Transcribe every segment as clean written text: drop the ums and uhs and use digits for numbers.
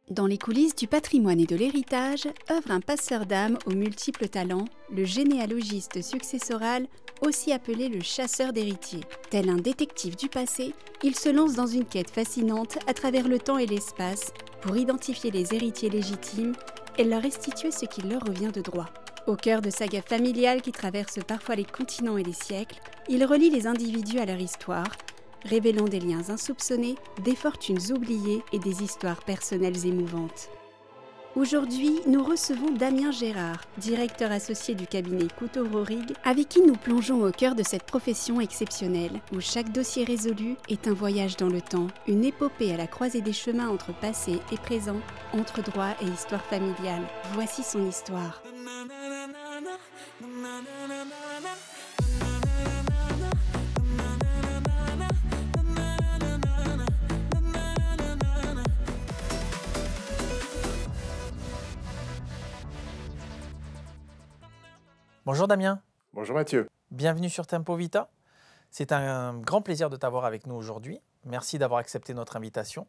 Dans les coulisses du patrimoine et de l'héritage, œuvre un passeur d'âme aux multiples talents, le généalogiste successoral, aussi appelé le chasseur d'héritiers. Tel un détective du passé, il se lance dans une quête fascinante à travers le temps et l'espace pour identifier les héritiers légitimes et leur restituer ce qui leur revient de droit. Au cœur de sagas familiales qui traversent parfois les continents et les siècles, il relie les individus à leur histoire, révélant des liens insoupçonnés, des fortunes oubliées et des histoires personnelles émouvantes. Aujourd'hui, nous recevons Damien Gérard, directeur associé du cabinet Couteau-Rorig, avec qui nous plongeons au cœur de cette profession exceptionnelle, où chaque dossier résolu est un voyage dans le temps, une épopée à la croisée des chemins entre passé et présent, entre droit et histoire familiale. Voici son histoire. Bonjour Damien, Bonjour Mathieu. bienvenue sur Tempo Vita. C'est un grand plaisir de t'avoir avec nous aujourd'hui. Merci d'avoir accepté notre invitation.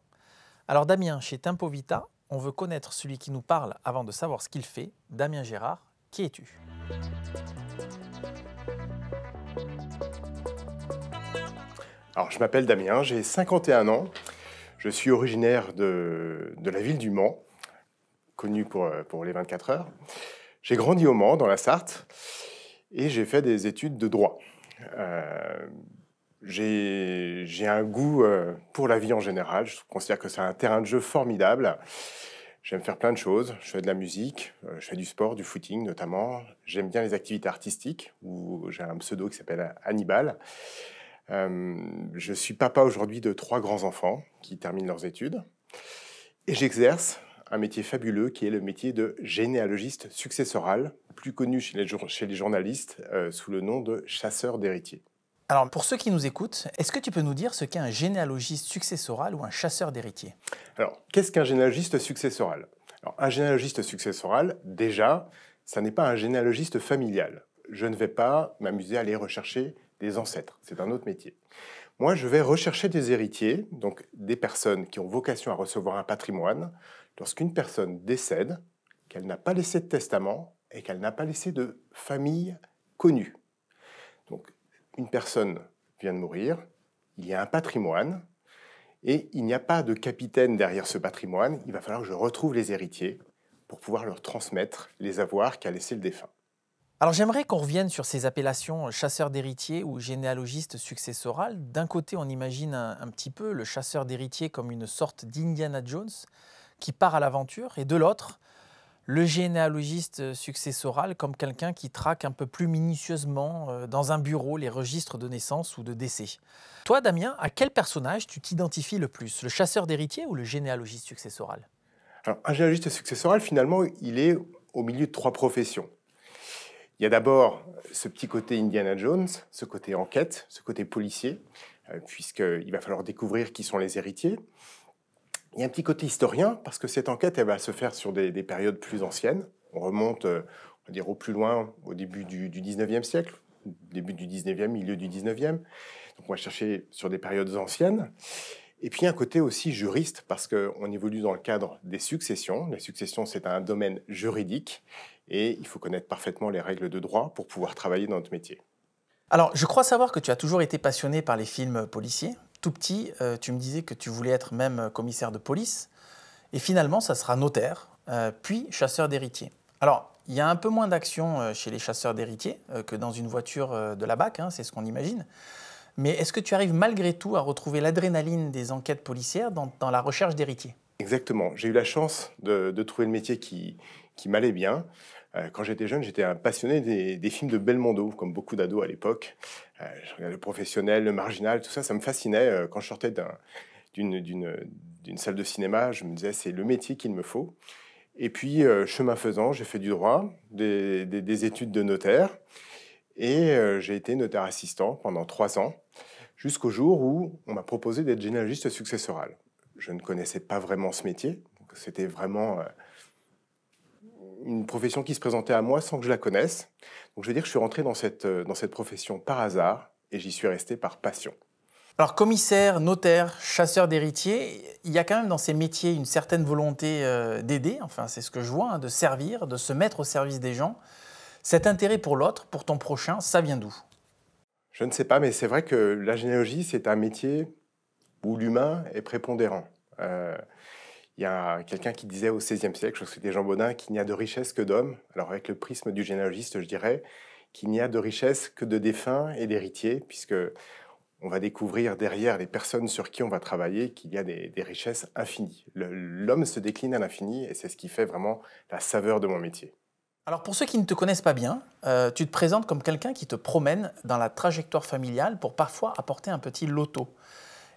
Alors Damien, chez Tempo Vita, on veut connaître celui qui nous parle avant de savoir ce qu'il fait. Damien Gérard, qui es-tu? Alors, je m'appelle Damien, j'ai 51 ans. Je suis originaire de la ville du Mans, connue pour les 24 heures. J'ai grandi au Mans, dans la Sarthe, et j'ai fait des études de droit. J'ai un goût pour la vie en général. Je considère que c'est un terrain de jeu formidable. J'aime faire plein de choses. Je fais de la musique, je fais du sport, du footing notamment. J'aime bien les activités artistiques, où j'ai un pseudo qui s'appelle Hannibal. Je suis papa aujourd'hui de 3 grands-enfants qui terminent leurs études. Et j'exerce un métier fabuleux qui est le métier de généalogiste successoral, plus connu chez les journalistes sous le nom de chasseur d'héritiers. Alors pour ceux qui nous écoutent, est-ce que tu peux nous dire ce qu'est un généalogiste successoral ou un chasseur d'héritiers? Alors, qu'est-ce qu'un généalogiste successoral? Alors, un généalogiste successoral, déjà, ça n'est pas un généalogiste familial. Je ne vais pas m'amuser à aller rechercher des ancêtres, c'est un autre métier. Moi, je vais rechercher des héritiers, donc des personnes qui ont vocation à recevoir un patrimoine, lorsqu'une personne décède, qu'elle n'a pas laissé de testament et qu'elle n'a pas laissé de famille connue. Donc, une personne vient de mourir, il y a un patrimoine, et il n'y a pas de capitaine derrière ce patrimoine. Il va falloir que je retrouve les héritiers pour pouvoir leur transmettre les avoirs qu'a laissé le défunt. Alors j'aimerais qu'on revienne sur ces appellations chasseur d'héritiers ou généalogiste successoral. D'un côté, on imagine un petit peu le chasseur d'héritiers comme une sorte d'Indiana Jones qui part à l'aventure, et de l'autre, le généalogiste successoral comme quelqu'un qui traque un peu plus minutieusement dans un bureau les registres de naissance ou de décès. Toi, Damien, à quel personnage tu t'identifies le plus? Le chasseur d'héritiers ou le généalogiste successoral? Alors, un généalogiste successoral, finalement, il est au milieu de 3 professions. Il y a d'abord ce petit côté Indiana Jones, ce côté enquête, ce côté policier, puisqu'il va falloir découvrir qui sont les héritiers. Il y a un petit côté historien, parce que cette enquête, elle va se faire sur des périodes plus anciennes. On remonte, on va dire, au plus loin, au début du 19e siècle, début du 19e, milieu du 19e. Donc on va chercher sur des périodes anciennes. Et puis un côté aussi juriste, parce qu'on évolue dans le cadre des successions. Les successions, c'est un domaine juridique, et il faut connaître parfaitement les règles de droit pour pouvoir travailler dans notre métier. Alors, je crois savoir que tu as toujours été passionné par les films policiers. Tout petit, tu me disais que tu voulais être même commissaire de police. Et finalement, ça sera notaire, puis chasseur d'héritiers. Alors, il y a un peu moins d'action chez les chasseurs d'héritiers que dans une voiture de la BAC, hein, c'est ce qu'on imagine. Mais est-ce que tu arrives malgré tout à retrouver l'adrénaline des enquêtes policières dans la recherche d'héritiers? Exactement. J'ai eu la chance de trouver le métier qui m'allait bien. Quand j'étais jeune, j'étais un passionné des films de Belmondo, comme beaucoup d'ados à l'époque. Je regardais Le Professionnel, Le Marginal, tout ça, ça me fascinait. Quand je sortais d'une salle de cinéma, je me disais, c'est le métier qu'il me faut. Et puis, chemin faisant, j'ai fait du droit, des études de notaire, et j'ai été notaire assistant pendant 3 ans, jusqu'au jour où on m'a proposé d'être généalogiste successoral. Je ne connaissais pas vraiment ce métier, donc c'était vraiment une profession qui se présentait à moi sans que je la connaisse. Donc je veux dire que je suis rentré dans cette profession par hasard, et j'y suis resté par passion. Alors, commissaire, notaire, chasseur d'héritiers, il y a quand même dans ces métiers une certaine volonté d'aider, enfin c'est ce que je vois, hein, de servir, de se mettre au service des gens. Cet intérêt pour l'autre, pour ton prochain, ça vient d'où? Je ne sais pas, mais c'est vrai que la généalogie, c'est un métier où l'humain est prépondérant. Il y a quelqu'un qui disait au XVIe siècle, je crois que c'était Jean Bodin, qu'il n'y a de richesse que d'hommes. Alors avec le prisme du généalogiste, je dirais qu'il n'y a de richesse que de défunts et d'héritiers, puisque on va découvrir derrière les personnes sur qui on va travailler qu'il y a des richesses infinies. L'homme se décline à l'infini et c'est ce qui fait vraiment la saveur de mon métier. Alors pour ceux qui ne te connaissent pas bien, tu te présentes comme quelqu'un qui te promène dans la trajectoire familiale pour parfois apporter un petit loto.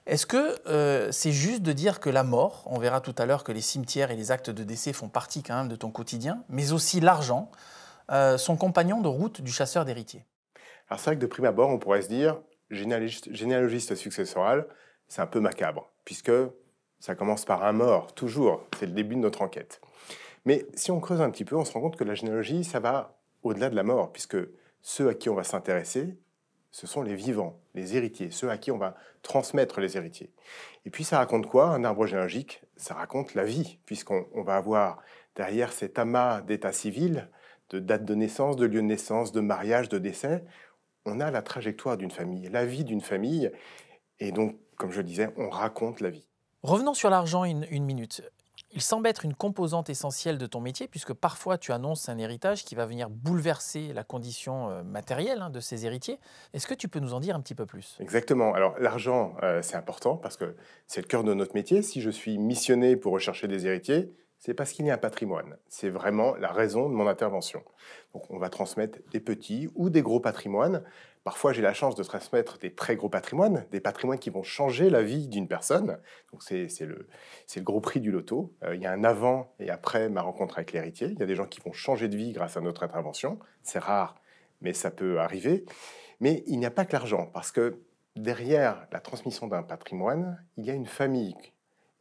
Est-ce que c'est juste de dire que la mort, on verra tout à l'heure que les cimetières et les actes de décès font partie quand même de ton quotidien, mais aussi l'argent, sont compagnons de route du chasseur d'héritiers? Alors c'est vrai que de prime abord, on pourrait se dire, généalogiste successoral, c'est un peu macabre, puisque ça commence par un mort, toujours, c'est le début de notre enquête. Mais si on creuse un petit peu, on se rend compte que la généalogie, ça va au-delà de la mort, puisque ceux à qui on va s'intéresser, ce sont les vivants, les héritiers, ceux à qui on va transmettre les héritiers. Et puis ça raconte quoi? Un arbre généalogique, ça raconte la vie, puisqu'on va avoir derrière cet amas d'état civil, de date de naissance, de lieu de naissance, de mariage, de décès, on a la trajectoire d'une famille, la vie d'une famille, et donc, comme je le disais, on raconte la vie. Revenons sur l'argent une minute. Il semble être une composante essentielle de ton métier, puisque parfois tu annonces un héritage qui va venir bouleverser la condition matérielle, hein, de ces héritiers. Est-ce que tu peux nous en dire un petit peu plus? Exactement. Alors, l'argent, c'est important parce que c'est le cœur de notre métier. Si je suis missionné pour rechercher des héritiers, c'est parce qu'il y a un patrimoine. C'est vraiment la raison de mon intervention. Donc, on va transmettre des petits ou des gros patrimoines. Parfois, j'ai la chance de transmettre des très gros patrimoines, des patrimoines qui vont changer la vie d'une personne. Donc, c'est le gros prix du loto. Il y a un avant et après ma rencontre avec l'héritier. Il y a des gens qui vont changer de vie grâce à notre intervention. C'est rare, mais ça peut arriver. Mais il n'y a pas que l'argent, parce que derrière la transmission d'un patrimoine, il y a une famille.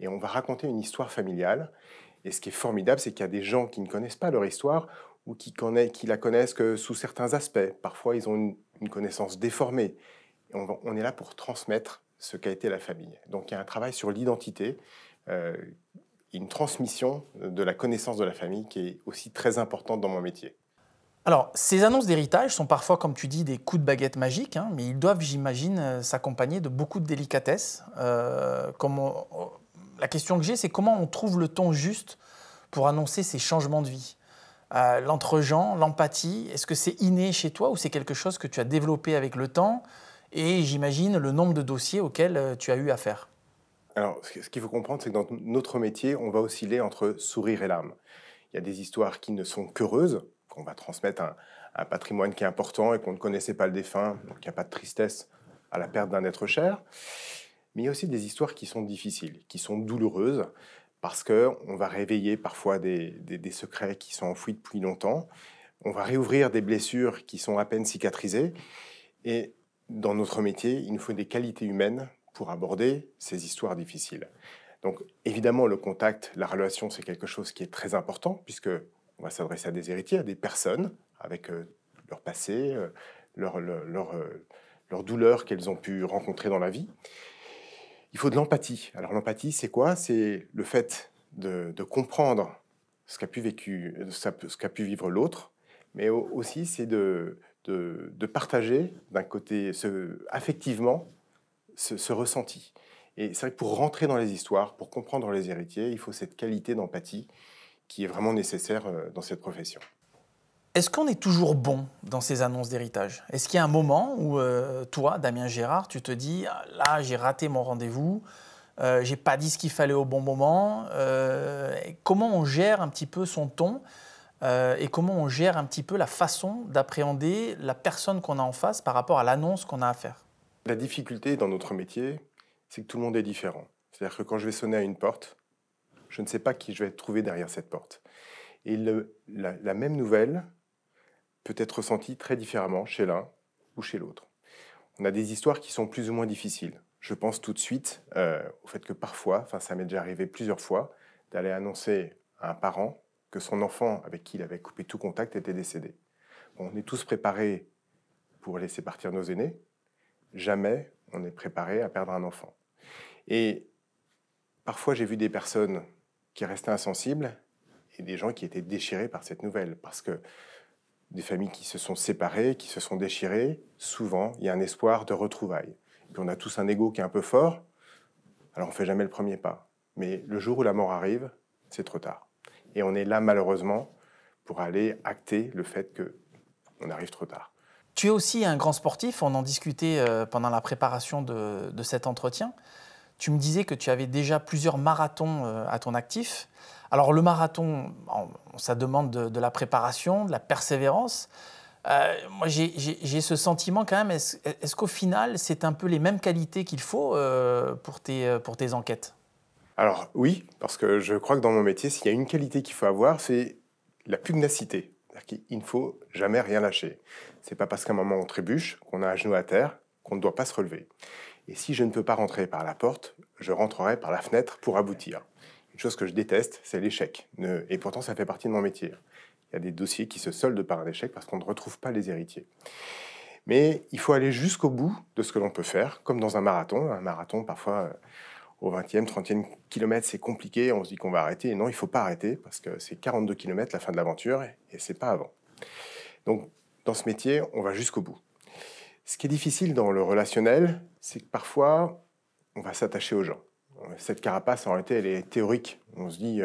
Et on va raconter une histoire familiale. Et ce qui est formidable, c'est qu'il y a des gens qui ne connaissent pas leur histoire ou qui la connaissent que sous certains aspects. Parfois, ils ont une connaissance déformée. Et on est là pour transmettre ce qu'a été la famille. Donc, il y a un travail sur l'identité, une transmission de la connaissance de la famille qui est aussi très importante dans mon métier. Alors, ces annonces d'héritage sont parfois, comme tu dis, des coups de baguette magiques, hein, mais ils doivent, j'imagine, s'accompagner de beaucoup de délicatesse. La question que j'ai, c'est comment on trouve le ton juste pour annoncer ces changements de vie? L'entre-gens, l'empathie, est-ce que c'est inné chez toi ou c'est quelque chose que tu as développé avec le temps et j'imagine le nombre de dossiers auxquels tu as eu affaire? Alors, ce qu'il faut comprendre, c'est que dans notre métier, on va osciller entre sourire et larmes. Il y a des histoires qui ne sont qu'heureuses, qu'on va transmettre un patrimoine qui est important et qu'on ne connaissait pas le défunt, donc il n'y a pas de tristesse à la perte d'un être cher. Mais il y a aussi des histoires qui sont difficiles, qui sont douloureuses, parce qu'on va réveiller parfois des secrets qui sont enfouis depuis longtemps. On va réouvrir des blessures qui sont à peine cicatrisées. Et dans notre métier, il nous faut des qualités humaines pour aborder ces histoires difficiles. Donc évidemment, le contact, la relation, c'est quelque chose qui est très important, puisque on va s'adresser à des héritiers, à des personnes, avec leur passé, leur douleur qu'elles ont pu rencontrer dans la vie. Il faut de l'empathie. Alors l'empathie, c'est quoi? C'est le fait de comprendre ce qu'a pu vivre l'autre, mais aussi c'est de partager d'un côté affectivement ce ressenti. Et c'est vrai que pour rentrer dans les histoires, pour comprendre les héritiers, il faut cette qualité d'empathie qui est vraiment nécessaire dans cette profession. Est-ce qu'on est toujours bon dans ces annonces d'héritage? Est-ce qu'il y a un moment où toi, Damien Gérard, tu te dis ah, « là, j'ai raté mon rendez-vous, j'ai pas dit ce qu'il fallait au bon moment ». Comment on gère un petit peu son ton et comment on gère un petit peu la façon d'appréhender la personne qu'on a en face par rapport à l'annonce qu'on a à faire? La difficulté dans notre métier, c'est que tout le monde est différent. C'est-à-dire que quand je vais sonner à une porte, je ne sais pas qui je vais trouver derrière cette porte. Et la même nouvelle peut être ressentie très différemment chez l'un ou chez l'autre. On a des histoires qui sont plus ou moins difficiles. Je pense tout de suite au fait que parfois, ça m'est déjà arrivé plusieurs fois, d'aller annoncer à un parent que son enfant avec qui il avait coupé tout contact était décédé. Bon, on est tous préparés pour laisser partir nos aînés. Jamais on est préparé à perdre un enfant. Et parfois, j'ai vu des personnes qui restaient insensibles et des gens qui étaient déchirés par cette nouvelle. Parce que des familles qui se sont séparées, qui se sont déchirées, souvent, il y a un espoir de retrouvailles. Et puis on a tous un ego qui est un peu fort, alors on ne fait jamais le premier pas. Mais le jour où la mort arrive, c'est trop tard. Et on est là, malheureusement, pour aller acter le fait qu'on arrive trop tard. Tu es aussi un grand sportif, on en discutait pendant la préparation de cet entretien. Tu me disais que tu avais déjà plusieurs marathons à ton actif. Alors le marathon, ça demande de la préparation, de la persévérance. Moi, j'ai ce sentiment quand même, est-ce qu'au final, c'est un peu les mêmes qualités qu'il faut pour tes enquêtes? Alors oui, parce que je crois que dans mon métier, s'il y a une qualité qu'il faut avoir, c'est la pugnacité. C'est-à-dire qu'il ne faut jamais rien lâcher. C'est pas parce qu'à un moment on trébuche, qu'on a un genou à terre, qu'on ne doit pas se relever. Et si je ne peux pas rentrer par la porte, je rentrerai par la fenêtre pour aboutir. Une chose que je déteste, c'est l'échec. Et pourtant, ça fait partie de mon métier. Il y a des dossiers qui se soldent par un échec parce qu'on ne retrouve pas les héritiers. Mais il faut aller jusqu'au bout de ce que l'on peut faire, comme dans un marathon. Un marathon, parfois, au 20e, 30e kilomètre, c'est compliqué. On se dit qu'on va arrêter. Et non, il ne faut pas arrêter parce que c'est 42 kilomètres la fin de l'aventure et ce n'est pas avant. Donc, dans ce métier, on va jusqu'au bout. Ce qui est difficile dans le relationnel, c'est que parfois, on va s'attacher aux gens. Cette carapace, en réalité, elle est théorique. On se dit,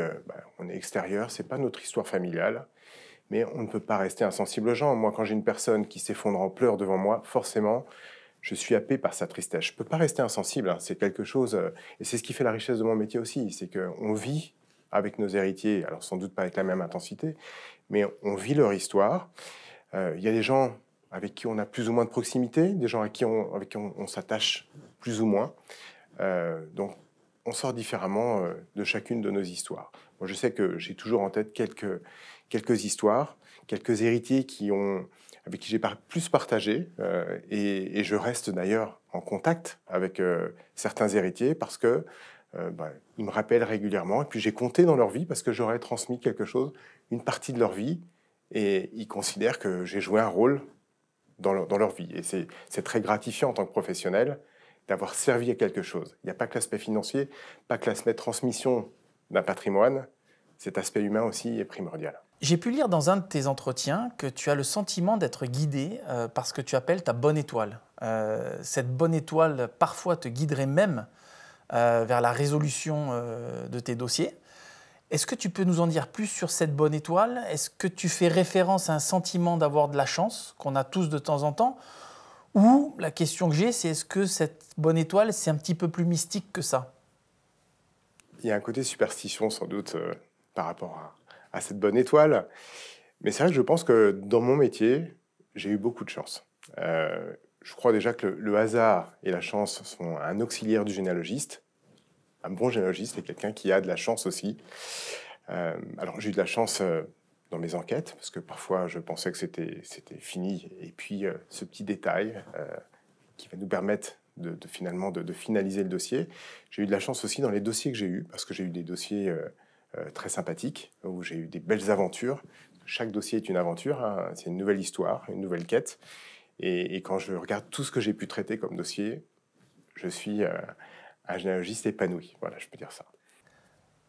on est extérieur, c'est pas notre histoire familiale, mais on ne peut pas rester insensible aux gens. Moi, quand j'ai une personne qui s'effondre en pleurs devant moi, forcément, je suis happé par sa tristesse. Je peux pas rester insensible, hein. C'est quelque chose, et c'est ce qui fait la richesse de mon métier aussi, c'est qu'on vit avec nos héritiers, alors sans doute pas avec la même intensité, mais on vit leur histoire. Il y a des gens avec qui on a plus ou moins de proximité, des gens avec qui on s'attache plus ou moins. Donc, on sort différemment de chacune de nos histoires. Moi, je sais que j'ai toujours en tête quelques histoires, quelques héritiers avec qui j'ai plus partagé, et je reste d'ailleurs en contact avec certains héritiers parce que ils me rappellent régulièrement, et puis j'ai compté dans leur vie parce que j'aurais transmis quelque chose, une partie de leur vie, et ils considèrent que j'ai joué un rôle dans leur vie. Et c'est très gratifiant en tant que professionnel d'avoir servi à quelque chose. Il n'y a pas que l'aspect financier, pas que l'aspect transmission d'un patrimoine. Cet aspect humain aussi est primordial. J'ai pu lire dans un de tes entretiens que tu as le sentiment d'être guidé par ce que tu appelles ta bonne étoile. Cette bonne étoile, parfois, te guiderait même vers la résolution de tes dossiers. Est-ce que tu peux nous en dire plus sur cette bonne étoile? Est-ce que tu fais référence à un sentiment d'avoir de la chance, qu'on a tous de temps en temps? Ou la question que j'ai, c'est est-ce que cette bonne étoile, c'est un petit peu plus mystique que ça? Il y a un côté superstition, sans doute, par rapport à cette bonne étoile. Mais c'est vrai que je pense que dans mon métier, j'ai eu beaucoup de chance. Je crois déjà que le hasard et la chance sont un auxiliaire du généalogiste. Un bon généalogiste est quelqu'un qui a de la chance aussi. Alors j'ai eu de la chance dans mes enquêtes, parce que parfois je pensais que c'était fini. Et puis ce petit détail qui va nous permettre finalement de finaliser le dossier. J'ai eu de la chance aussi dans les dossiers que j'ai eus, parce que j'ai eu des dossiers très sympathiques, où j'ai eu des belles aventures. Chaque dossier est une aventure, hein. C'est une nouvelle histoire, une nouvelle quête. Et quand je regarde tout ce que j'ai pu traiter comme dossier, je suis un généalogiste épanoui. Voilà, je peux dire ça.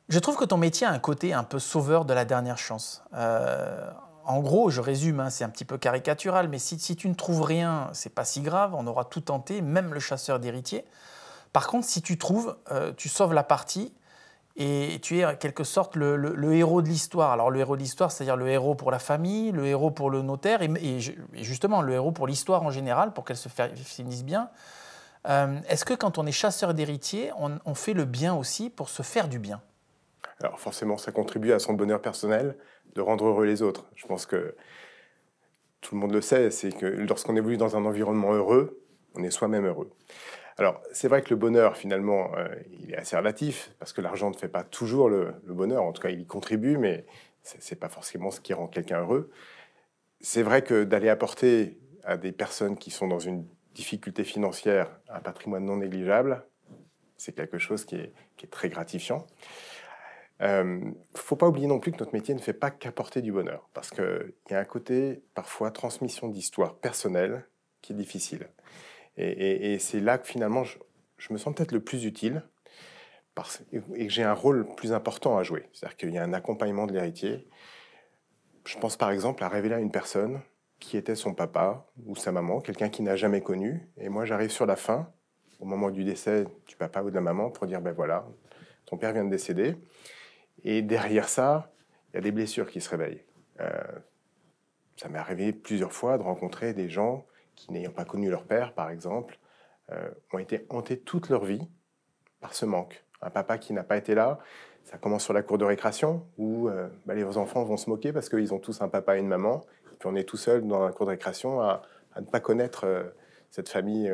Je trouve que ton métier a un côté un peu sauveur de la dernière chance. En gros, je résume, hein, c'est un petit peu caricatural, mais si tu ne trouves rien, c'est pas si grave, on aura tout tenté, même le chasseur d'héritiers. Par contre, si tu trouves, tu sauves la partie et tu es en quelque sorte le héros de l'histoire. Alors le héros de l'histoire, c'est-à-dire le héros pour la famille, le héros pour le notaire et justement le héros pour l'histoire en général, pour qu'elle se finisse bien. Est-ce que quand on est chasseur d'héritiers, on fait le bien aussi pour se faire du bien? Alors forcément, ça contribue à son bonheur personnel de rendre heureux les autres. Je pense que tout le monde le sait, c'est que lorsqu'on évolue dans un environnement heureux, on est soi-même heureux. Alors c'est vrai que le bonheur, finalement, il est assez relatif, parce que l'argent ne fait pas toujours le bonheur. En tout cas, il y contribue, mais ce n'est pas forcément ce qui rend quelqu'un heureux. C'est vrai que d'aller apporter à des personnes qui sont dans une difficulté financière un patrimoine non négligeable, c'est quelque chose qui est très gratifiant. Faut pas oublier non plus que notre métier ne fait pas qu'apporter du bonheur, parce qu'il y a un côté, parfois, transmission d'histoire personnelle qui est difficile. Et c'est là que finalement, je me sens peut-être le plus utile et que j'ai un rôle plus important à jouer. C'est-à-dire qu'il y a un accompagnement de l'héritier. Je pense par exemple à révéler à une personne qui était son papa ou sa maman, quelqu'un qu'il n'a jamais connu. Et moi, j'arrive sur la fin, au moment du décès du papa ou de la maman, pour dire, ben voilà, ton père vient de décéder. Et derrière ça, il y a des blessures qui se réveillent. Ça m'est arrivé plusieurs fois de rencontrer des gens qui, n'ayant pas connu leur père, par exemple, ont été hantés toute leur vie par ce manque. Un papa qui n'a pas été là, ça commence sur la cour de récréation, où les enfants vont se moquer parce qu'ils ont tous un papa et une maman, et puis on est tout seul dans la cour de récréation à ne pas connaître cette famille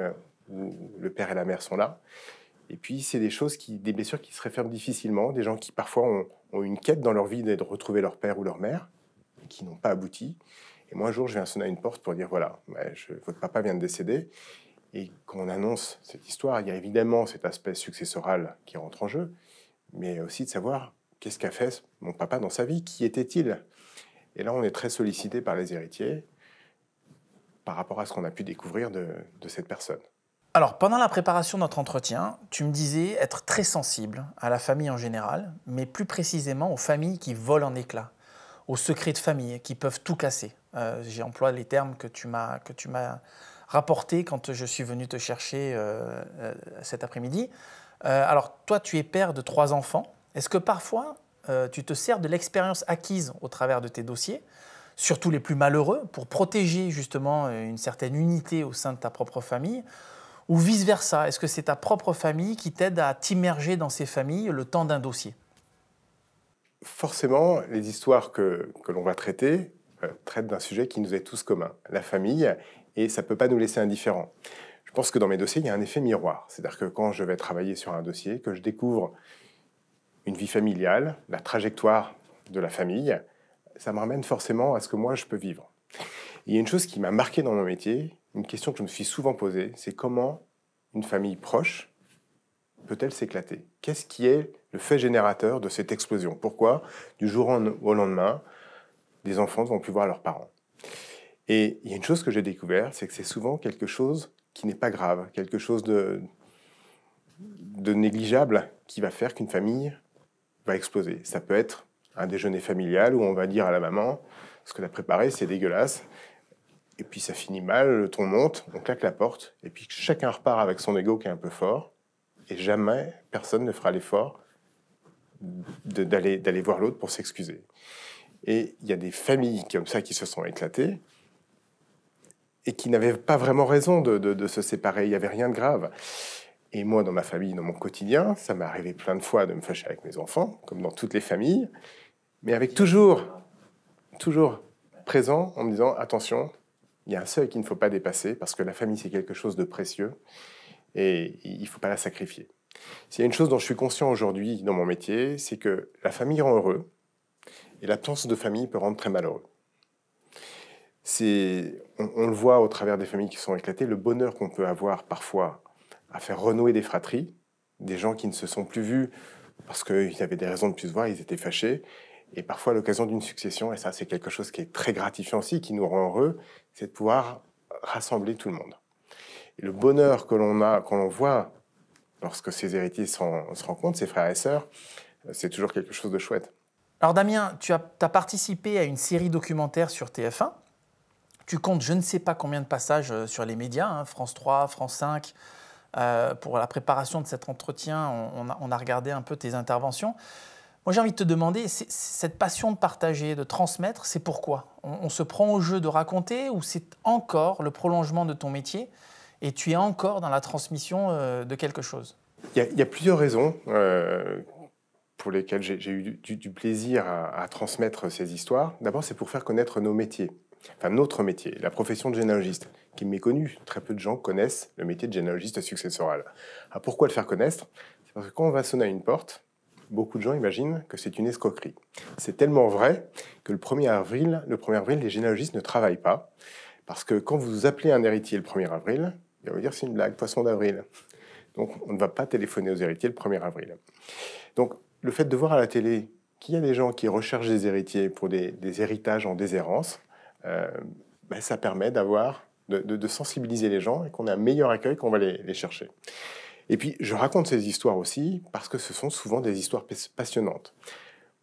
où le père et la mère sont là. Et puis, c'est des blessures qui se referment difficilement, des gens qui parfois ont une quête dans leur vie de retrouver leur père ou leur mère, qui n'ont pas abouti. Et moi, un jour, je viens sonner à une porte pour dire, voilà, votre papa vient de décéder. Et quand on annonce cette histoire, il y a évidemment cet aspect successoral qui rentre en jeu, mais aussi de savoir qu'est-ce qu'a fait mon papa dans sa vie, qui était-il? Et là, on est très sollicité par les héritiers par rapport à ce qu'on a pu découvrir de cette personne. Alors, pendant la préparation de notre entretien, tu me disais être très sensible à la famille en général, mais plus précisément aux familles qui volent en éclats, aux secrets de famille qui peuvent tout casser. J'ai employé les termes que tu m'as rapportés quand je suis venu te chercher cet après-midi. Alors, toi, tu es père de 3 enfants. Est-ce que parfois, tu te sers de l'expérience acquise au travers de tes dossiers, surtout les plus malheureux, pour protéger justement une certaine unité au sein de ta propre famille? Ou vice-versa, est-ce que c'est ta propre famille qui t'aide à t'immerger dans ces familles le temps d'un dossier? Forcément, les histoires que l'on va traiter traitent d'un sujet qui nous est tous commun, la famille, et ça ne peut pas nous laisser indifférents. Je pense que dans mes dossiers, il y a un effet miroir. C'est-à-dire que quand je vais travailler sur un dossier, que je découvre une vie familiale, la trajectoire de la famille, ça me ramène forcément à ce que moi, je peux vivre. Il y a une chose qui m'a marqué dans mon métier, une question que je me suis souvent posée, c'est comment une famille proche peut-elle s'éclater? Qu'est-ce qui est le fait générateur de cette explosion? Pourquoi, du jour au lendemain, des enfants ne vont plus voir leurs parents? Et il y a une chose que j'ai découvert, c'est que c'est souvent quelque chose qui n'est pas grave, quelque chose de négligeable qui va faire qu'une famille va exploser. Ça peut être un déjeuner familial où on va dire à la maman, ce que tu as préparé, c'est dégueulasse. Et puis ça finit mal, le ton monte, on claque la porte, et puis chacun repart avec son ego qui est un peu fort, et jamais personne ne fera l'effort d'aller voir l'autre pour s'excuser. Et il y a des familles comme ça qui se sont éclatées, et qui n'avaient pas vraiment raison de se séparer, il n'y avait rien de grave. Et moi, dans ma famille, dans mon quotidien, ça m'est arrivé plein de fois de me fâcher avec mes enfants, comme dans toutes les familles, mais avec toujours présent en me disant, attention, il y a un seuil qu'il ne faut pas dépasser, parce que la famille, c'est quelque chose de précieux, et il ne faut pas la sacrifier. S'il y a une chose dont je suis conscient aujourd'hui dans mon métier, c'est que la famille rend heureux, et l'absence de famille peut rendre très malheureux. On le voit au travers des familles qui sont éclatées, le bonheur qu'on peut avoir parfois à faire renouer des fratries, des gens qui ne se sont plus vus parce qu'ils avaient des raisons de plus se voir, ils étaient fâchés, et parfois à l'occasion d'une succession, et ça c'est quelque chose qui est très gratifiant aussi, qui nous rend heureux, c'est de pouvoir rassembler tout le monde. Et le bonheur que l'on a, quand on voit lorsque ces héritiers se rencontrent, ces frères et sœurs, c'est toujours quelque chose de chouette. Alors Damien, tu as participé à une série documentaire sur TF1. Tu comptes je ne sais pas combien de passages sur les médias, France 3, France 5. Pour la préparation de cet entretien, on a regardé un peu tes interventions. Moi, j'ai envie de te demander, cette passion de partager, de transmettre, c'est pourquoi? On se prend au jeu de raconter ou c'est encore le prolongement de ton métier et tu es encore dans la transmission de quelque chose? Il y a plusieurs raisons pour lesquelles j'ai eu du plaisir à transmettre ces histoires. D'abord, c'est pour faire connaître nos métiers. Enfin, notre métier, la profession de généalogiste, qui est méconnue. Très peu de gens connaissent le métier de généalogiste successoral. Alors, pourquoi le faire connaître? C'est parce que quand on va sonner à une porte, beaucoup de gens imaginent que c'est une escroquerie. C'est tellement vrai que le 1er avril, les généalogistes ne travaillent pas, parce que quand vous appelez un héritier le 1er avril, il va vous dire c'est une blague, poisson d'avril. Donc, on ne va pas téléphoner aux héritiers le 1er avril. Donc, le fait de voir à la télé qu'il y a des gens qui recherchent des héritiers pour des héritages en déshérence, ça permet d'avoir de sensibiliser les gens et qu'on ait un meilleur accueil quand on va les chercher. Et puis, je raconte ces histoires aussi parce que ce sont souvent des histoires passionnantes.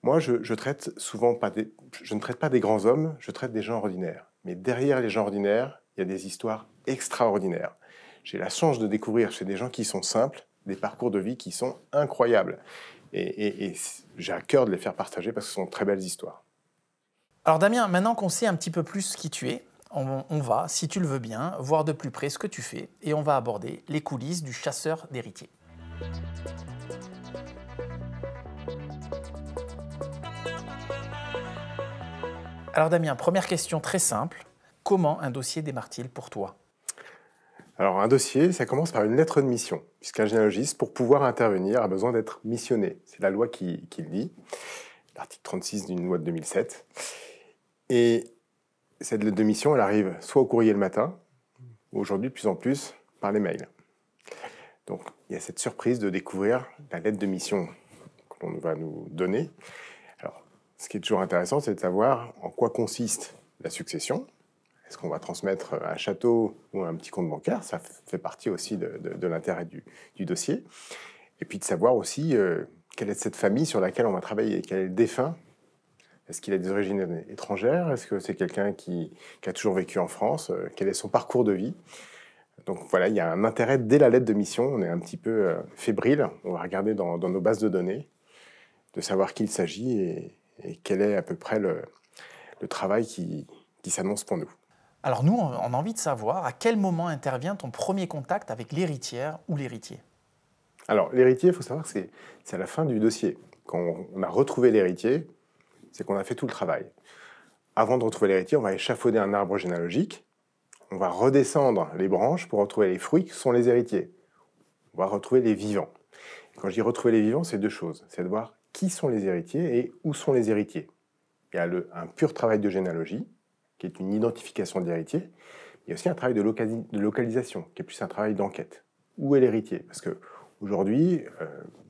Moi, je ne traite pas des grands hommes, je traite des gens ordinaires. Mais derrière les gens ordinaires, il y a des histoires extraordinaires. J'ai la chance de découvrir chez des gens qui sont simples, des parcours de vie qui sont incroyables. Et j'ai à cœur de les faire partager parce que ce sont de très belles histoires. Alors Damien, maintenant qu'on sait un petit peu plus qui tu es, on va, si tu le veux bien, voir de plus près ce que tu fais et on va aborder les coulisses du chasseur d'héritiers. Alors Damien, première question très simple. Comment un dossier démarre-t-il pour toi? Alors un dossier, ça commence par une lettre de mission, puisqu'un généalogiste, pour pouvoir intervenir, a besoin d'être missionné. C'est la loi qui le dit, l'article 36 d'une loi de 2007. Et cette lettre de mission, elle arrive soit au courrier le matin, ou aujourd'hui de plus en plus par les mails. Donc il y a cette surprise de découvrir la lettre de mission que l'on va nous donner. Alors, ce qui est toujours intéressant, c'est de savoir en quoi consiste la succession. Est-ce qu'on va transmettre un château ou un petit compte bancaire? Ça fait partie aussi de l'intérêt du dossier. Et puis de savoir aussi quelle est cette famille sur laquelle on va travailler, quel est le défunt. Est-ce qu'il a des origines étrangères? Est-ce que c'est quelqu'un qui a toujours vécu en France? Quel est son parcours de vie? Donc voilà, il y a un intérêt dès la lettre de mission. On est un petit peu fébrile. On va regarder dans nos bases de données, de savoir qui il s'agit et quel est à peu près le travail qui s'annonce pour nous. Alors nous, on a envie de savoir à quel moment intervient ton premier contact avec l'héritière ou l'héritier. Alors l'héritier, il faut savoir que c'est à la fin du dossier. Quand on a retrouvé l'héritier, c'est qu'on a fait tout le travail. Avant de retrouver l'héritier, on va échafauder un arbre généalogique, on va redescendre les branches pour retrouver les fruits qui sont les héritiers. On va retrouver les vivants. Et quand je dis retrouver les vivants, c'est deux choses. C'est de voir qui sont les héritiers et où sont les héritiers. Il y a un pur travail de généalogie, qui est une identification de l'héritier. Il y a aussi un travail de localisation, qui est plus un travail d'enquête. Où est l'héritier? Parce qu'aujourd'hui,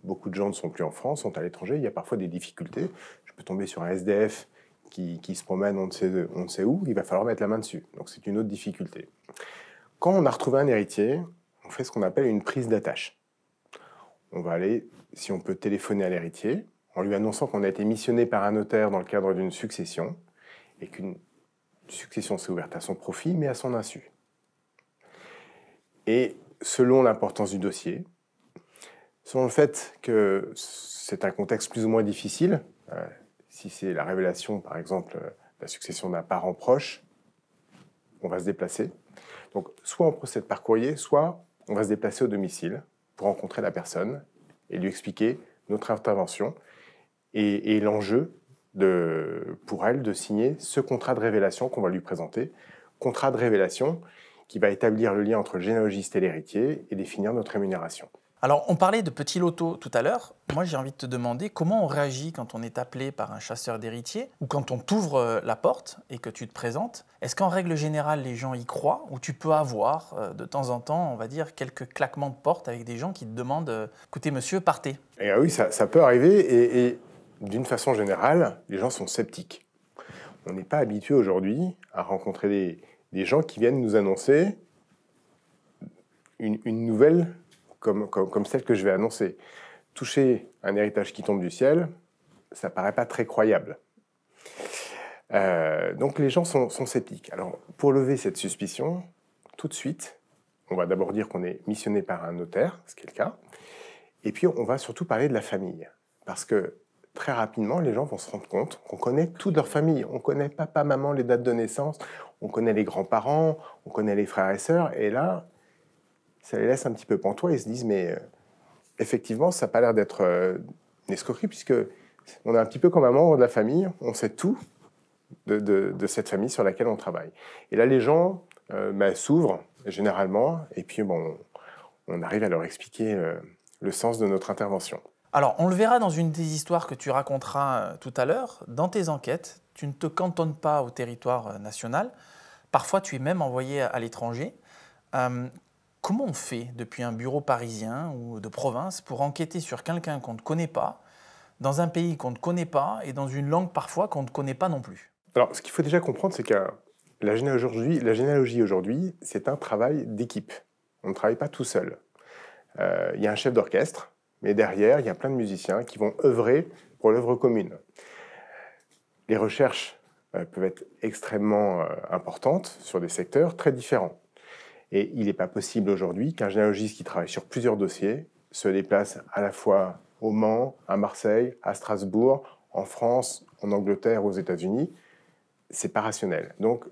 beaucoup de gens ne sont plus en France, sont à l'étranger, il y a parfois des difficultés. Je peux tomber sur un SDF qui se promène on ne sait où, il va falloir mettre la main dessus. Donc c'est une autre difficulté. Quand on a retrouvé un héritier, on fait ce qu'on appelle une prise d'attache. On va aller, si on peut, téléphoner à l'héritier, en lui annonçant qu'on a été missionné par un notaire dans le cadre d'une succession, et qu'une succession s'est ouverte à son profit, mais à son insu. Et selon l'importance du dossier, selon le fait que c'est un contexte plus ou moins difficile, si c'est la révélation, par exemple, de la succession d'un parent proche, on va se déplacer. Donc, soit on procède par courrier, soit on va se déplacer au domicile pour rencontrer la personne et lui expliquer notre intervention et l'enjeu pour elle de signer ce contrat de révélation qu'on va lui présenter. Contrat de révélation qui va établir le lien entre le généalogiste et l'héritier et définir notre rémunération. Alors, on parlait de petits lotos tout à l'heure. Moi, j'ai envie de te demander comment on réagit quand on est appelé par un chasseur d'héritiers ou quand on t'ouvre la porte et que tu te présentes. Est-ce qu'en règle générale, les gens y croient ou tu peux avoir de temps en temps, on va dire, quelques claquements de porte avec des gens qui te demandent « Écoutez, monsieur, partez ». Et oui, ça peut arriver et d'une façon générale, les gens sont sceptiques. On n'est pas habitué aujourd'hui à rencontrer des gens qui viennent nous annoncer une nouvelle comme celle que je vais annoncer. Toucher un héritage qui tombe du ciel, ça paraît pas très croyable. Donc les gens sont sceptiques. Alors, pour lever cette suspicion, tout de suite, on va d'abord dire qu'on est missionné par un notaire, ce qui est le cas, et puis on va surtout parler de la famille. Parce que très rapidement, les gens vont se rendre compte qu'on connaît toute leur famille. On connaît papa, maman, les dates de naissance, on connaît les grands-parents, on connaît les frères et sœurs, et là, ça les laisse un petit peu pantois et se disent mais effectivement ça n'a pas l'air d'être une escroquerie puisque on est un petit peu comme un membre de la famille, on sait tout de cette famille sur laquelle on travaille. Et là les gens s'ouvrent généralement et puis bon, on arrive à leur expliquer le sens de notre intervention. Alors on le verra dans une des histoires que tu raconteras tout à l'heure. Dans tes enquêtes, tu ne te cantonnes pas au territoire national. Parfois tu es même envoyé à l'étranger. Comment on fait depuis un bureau parisien ou de province pour enquêter sur quelqu'un qu'on ne connaît pas, dans un pays qu'on ne connaît pas et dans une langue parfois qu'on ne connaît pas non plus? Alors, ce qu'il faut déjà comprendre, c'est qu'un La généalogie aujourd'hui, c'est un travail d'équipe. On ne travaille pas tout seul. Il y a un chef d'orchestre, mais derrière, il y a plein de musiciens qui vont œuvrer pour l'œuvre commune. Les recherches peuvent être extrêmement importantes sur des secteurs très différents. Et il n'est pas possible aujourd'hui qu'un généalogiste qui travaille sur plusieurs dossiers se déplace à la fois au Mans, à Marseille, à Strasbourg, en France, en Angleterre, aux États-Unis. C'est pas rationnel. Donc,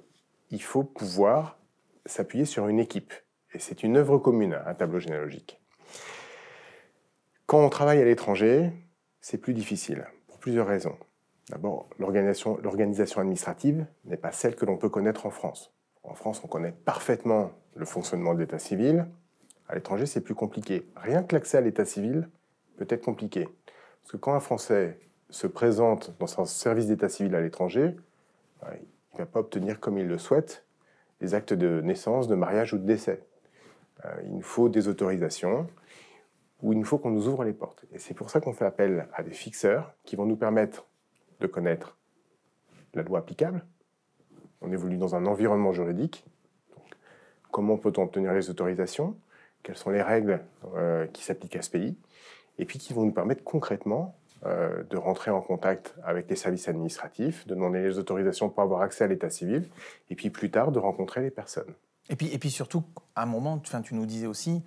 il faut pouvoir s'appuyer sur une équipe. Et c'est une œuvre commune, un tableau généalogique. Quand on travaille à l'étranger, c'est plus difficile, pour plusieurs raisons. D'abord, l'organisation administrative n'est pas celle que l'on peut connaître en France. En France, on connaît parfaitement le fonctionnement de l'état civil. À l'étranger, c'est plus compliqué. Rien que l'accès à l'état civil peut être compliqué. Parce que quand un Français se présente dans son service d'état civil à l'étranger, il ne va pas obtenir comme il le souhaite les actes de naissance, de mariage ou de décès. Il nous faut des autorisations ou il nous faut qu'on nous ouvre les portes. Et c'est pour ça qu'on fait appel à des fixeurs qui vont nous permettre de connaître la loi applicable. On évolue dans un environnement juridique. Donc, comment peut-on obtenir les autorisations? Quelles sont les règles qui s'appliquent à ce pays? Et puis qui vont nous permettre concrètement de rentrer en contact avec les services administratifs, de demander les autorisations pour avoir accès à l'état civil, et puis plus tard de rencontrer les personnes. Et puis surtout, à un moment, tu nous disais aussi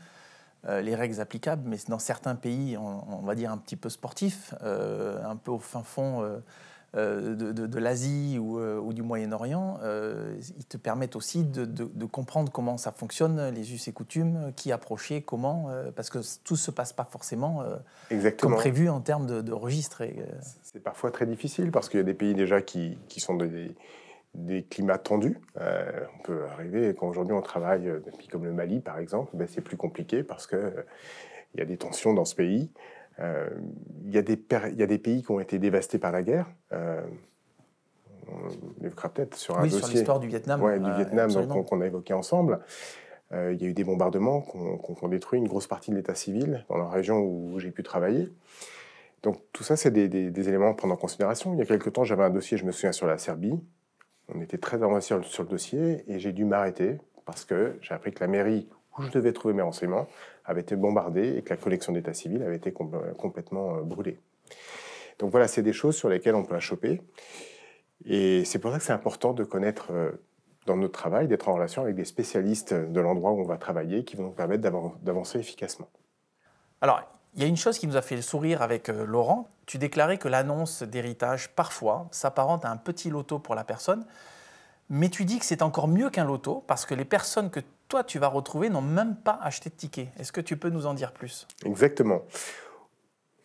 les règles applicables, mais dans certains pays, on va dire un petit peu sportifs, un peu au fin fond de l'Asie ou du Moyen-Orient, ils te permettent aussi de comprendre comment ça fonctionne, les us et coutumes, qui approcher, comment, parce que tout ne se passe pas forcément comme prévu en termes de registre. C'est parfois très difficile, parce qu'il y a des pays déjà qui sont des climats tendus. On peut arriver, quand aujourd'hui on travaille dans des pays comme le Mali par exemple, c'est plus compliqué parce qu'il y a des tensions dans ce pays. Il y a des pays qui ont été dévastés par la guerre. On évoquera peut-être sur un dossier... sur l'histoire du Vietnam. Oui, du Vietnam qu'on a évoqué ensemble. Il y a eu des bombardements qui ont détruit une grosse partie de l'état civil dans la région où j'ai pu travailler. Donc tout ça, c'est des éléments à prendre en considération. Il y a quelques temps, j'avais un dossier, je me souviens, sur la Serbie. On était très avancé sur le dossier et j'ai dû m'arrêter parce que j'ai appris que la mairie où je devais trouver mes renseignements avait été bombardée et que la collection d'état civil avait été complètement brûlée. Donc voilà, c'est des choses sur lesquelles on peut achoper. Et c'est pour ça que c'est important de connaître dans notre travail, d'être en relation avec des spécialistes de l'endroit où on va travailler qui vont nous permettre d'avancer efficacement. Alors, il y a une chose qui nous a fait sourire avec Laurent. Tu déclarais que l'annonce d'héritage, parfois, s'apparente à un petit loto pour la personne, mais tu dis que c'est encore mieux qu'un loto parce que les personnes que toi, tu vas retrouver n'ont même pas acheté de ticket. Est-ce que tu peux nous en dire plus? Exactement.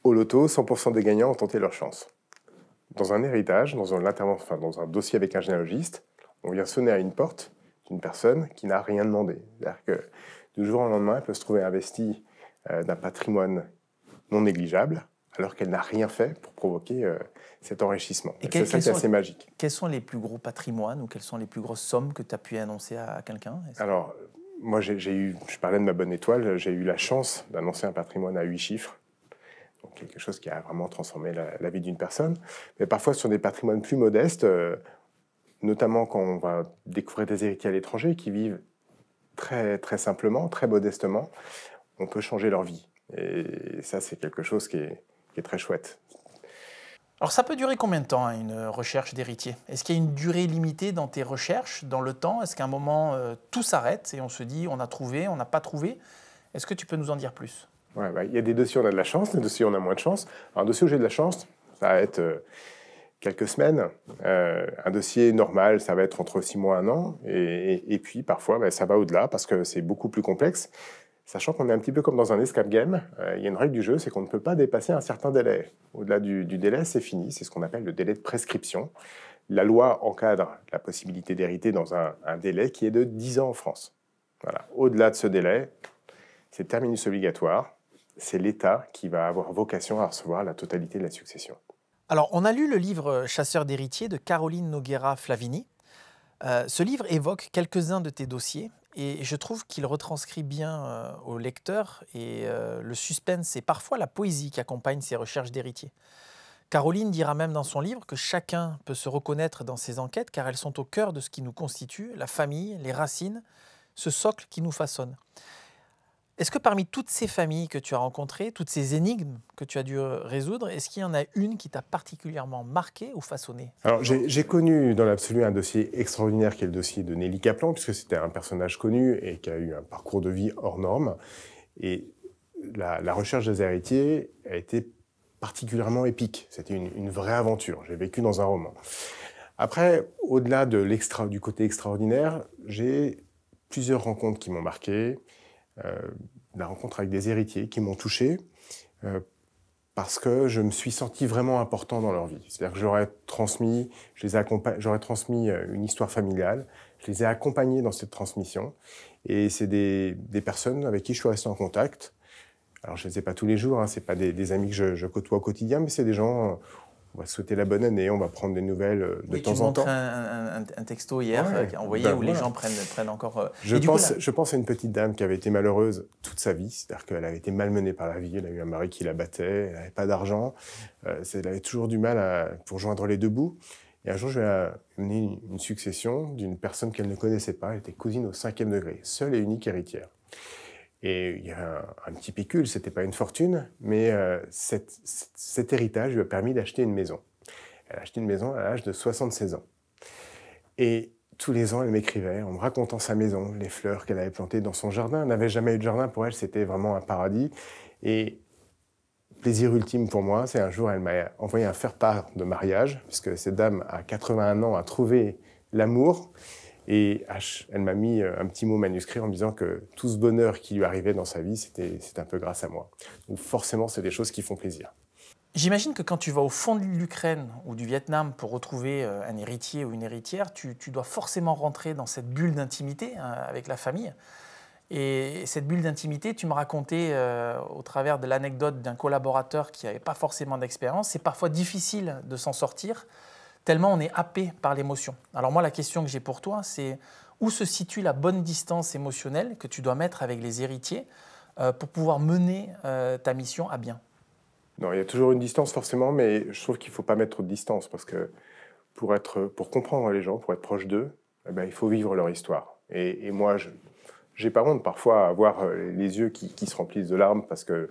Au loto, 100% des gagnants ont tenté leur chance. Dans un héritage, dans un dossier avec un généalogiste, on vient sonner à une porte d'une personne qui n'a rien demandé. C'est-à-dire que du jour au lendemain, elle peut se trouver investie d'un patrimoine non négligeable, alors qu'elle n'a rien fait pour provoquer cet enrichissement. C'est ça qui est assez magique. Quels sont les plus gros patrimoines ou quelles sont les plus grosses sommes que tu as pu annoncer à quelqu'un? Alors, moi, je parlais de ma bonne étoile, j'ai eu la chance d'annoncer un patrimoine à 8 chiffres, donc quelque chose qui a vraiment transformé la vie d'une personne. Mais parfois, sur des patrimoines plus modestes, notamment quand on va découvrir des héritiers à l'étranger qui vivent très, très simplement, très modestement, on peut changer leur vie. Et ça, c'est quelque chose qui est très chouette. Alors, ça peut durer combien de temps, une recherche d'héritier? Est-ce qu'il y a une durée limitée dans tes recherches, dans le temps? Est-ce qu'à un moment, tout s'arrête et on se dit, on a trouvé, on n'a pas trouvé? Est-ce que tu peux nous en dire plus? Il y a des dossiers où on a de la chance, des dossiers où on a moins de chance. Alors, un dossier où j'ai de la chance, ça va être quelques semaines. Un dossier normal, ça va être entre 6 mois et 1 an. Et puis, parfois, ça va au-delà parce que c'est beaucoup plus complexe. Sachant qu'on est un petit peu comme dans un escape game, il y a une règle du jeu, c'est qu'on ne peut pas dépasser un certain délai. Au-delà du délai, c'est fini, c'est ce qu'on appelle le délai de prescription. La loi encadre la possibilité d'hériter dans un délai qui est de 10 ans en France. Voilà. Au-delà de ce délai, c'est terminus obligatoire, c'est l'État qui va avoir vocation à recevoir la totalité de la succession. Alors, on a lu le livre « Chasseur d'héritiers » de Caroline Noguera Flavini. Ce livre évoque quelques-uns de tes dossiers. Et je trouve qu'il retranscrit bien au lecteur et le suspense et parfois la poésie qui accompagne ces recherches d'héritiers. Caroline dira même dans son livre que chacun peut se reconnaître dans ces enquêtes car elles sont au cœur de ce qui nous constitue, la famille, les racines, ce socle qui nous façonne. Est-ce que parmi toutes ces familles que tu as rencontrées, toutes ces énigmes que tu as dû résoudre, est-ce qu'il y en a une qui t'a particulièrement marqué ou façonné? Alors, j'ai connu dans l'absolu un dossier extraordinaire qui est le dossier de Nelly Kaplan, puisque c'était un personnage connu et qui a eu un parcours de vie hors norme. Et la recherche des héritiers a été particulièrement épique. C'était une vraie aventure. J'ai vécu dans un roman. Après, au-delà du côté extraordinaire, j'ai plusieurs rencontres qui m'ont marqué. La rencontre avec des héritiers qui m'ont touché parce que je me suis senti vraiment important dans leur vie. C'est-à-dire que j'aurais transmis une histoire familiale, je les ai accompagnés dans cette transmission, et c'est des personnes avec qui je suis resté en contact. Alors je ne les ai pas tous les jours, hein, ce n'est pas des amis que je côtoie au quotidien, mais c'est des gens... On va souhaiter la bonne année, on va prendre des nouvelles de temps en temps. Tu montres un texto hier envoyé où les gens prennent encore... Je pense à une petite dame qui avait été malheureuse toute sa vie, c'est-à-dire qu'elle avait été malmenée par la vie, elle a eu un mari qui la battait, elle n'avait pas d'argent, elle avait toujours du mal pour joindre les deux bouts. Et un jour, je lui ai amené une succession d'une personne qu'elle ne connaissait pas, elle était cousine au 5e degré, seule et unique héritière. Et il y avait un petit pécule, ce n'était pas une fortune, mais cet héritage lui a permis d'acheter une maison. Elle a acheté une maison à l'âge de 76 ans. Et tous les ans, elle m'écrivait en me racontant sa maison, les fleurs qu'elle avait plantées dans son jardin. Elle n'avait jamais eu de jardin, pour elle, c'était vraiment un paradis. Et plaisir ultime pour moi, c'est un jour, elle m'a envoyé un faire-part de mariage, puisque cette dame, à 81 ans, a trouvé l'amour. Et elle m'a mis un petit mot manuscrit en me disant que tout ce bonheur qui lui arrivait dans sa vie, c'était un peu grâce à moi. Donc forcément, c'est des choses qui font plaisir. J'imagine que quand tu vas au fond de l'Ukraine ou du Vietnam pour retrouver un héritier ou une héritière, tu dois forcément rentrer dans cette bulle d'intimité avec la famille. Et cette bulle d'intimité, tu me racontais au travers de l'anecdote d'un collaborateur qui n'avait pas forcément d'expérience, c'est parfois difficile de s'en sortir, tellement on est happé par l'émotion. Alors moi, la question que j'ai pour toi, c'est où se situe la bonne distance émotionnelle que tu dois mettre avec les héritiers pour pouvoir mener ta mission à bien? Non, il y a toujours une distance forcément, mais je trouve qu'il ne faut pas mettre trop de distance parce que pour comprendre les gens, pour être proche d'eux, eh ben, il faut vivre leur histoire. Et moi, j'ai pas honte parfois à voir les yeux qui se remplissent de larmes parce que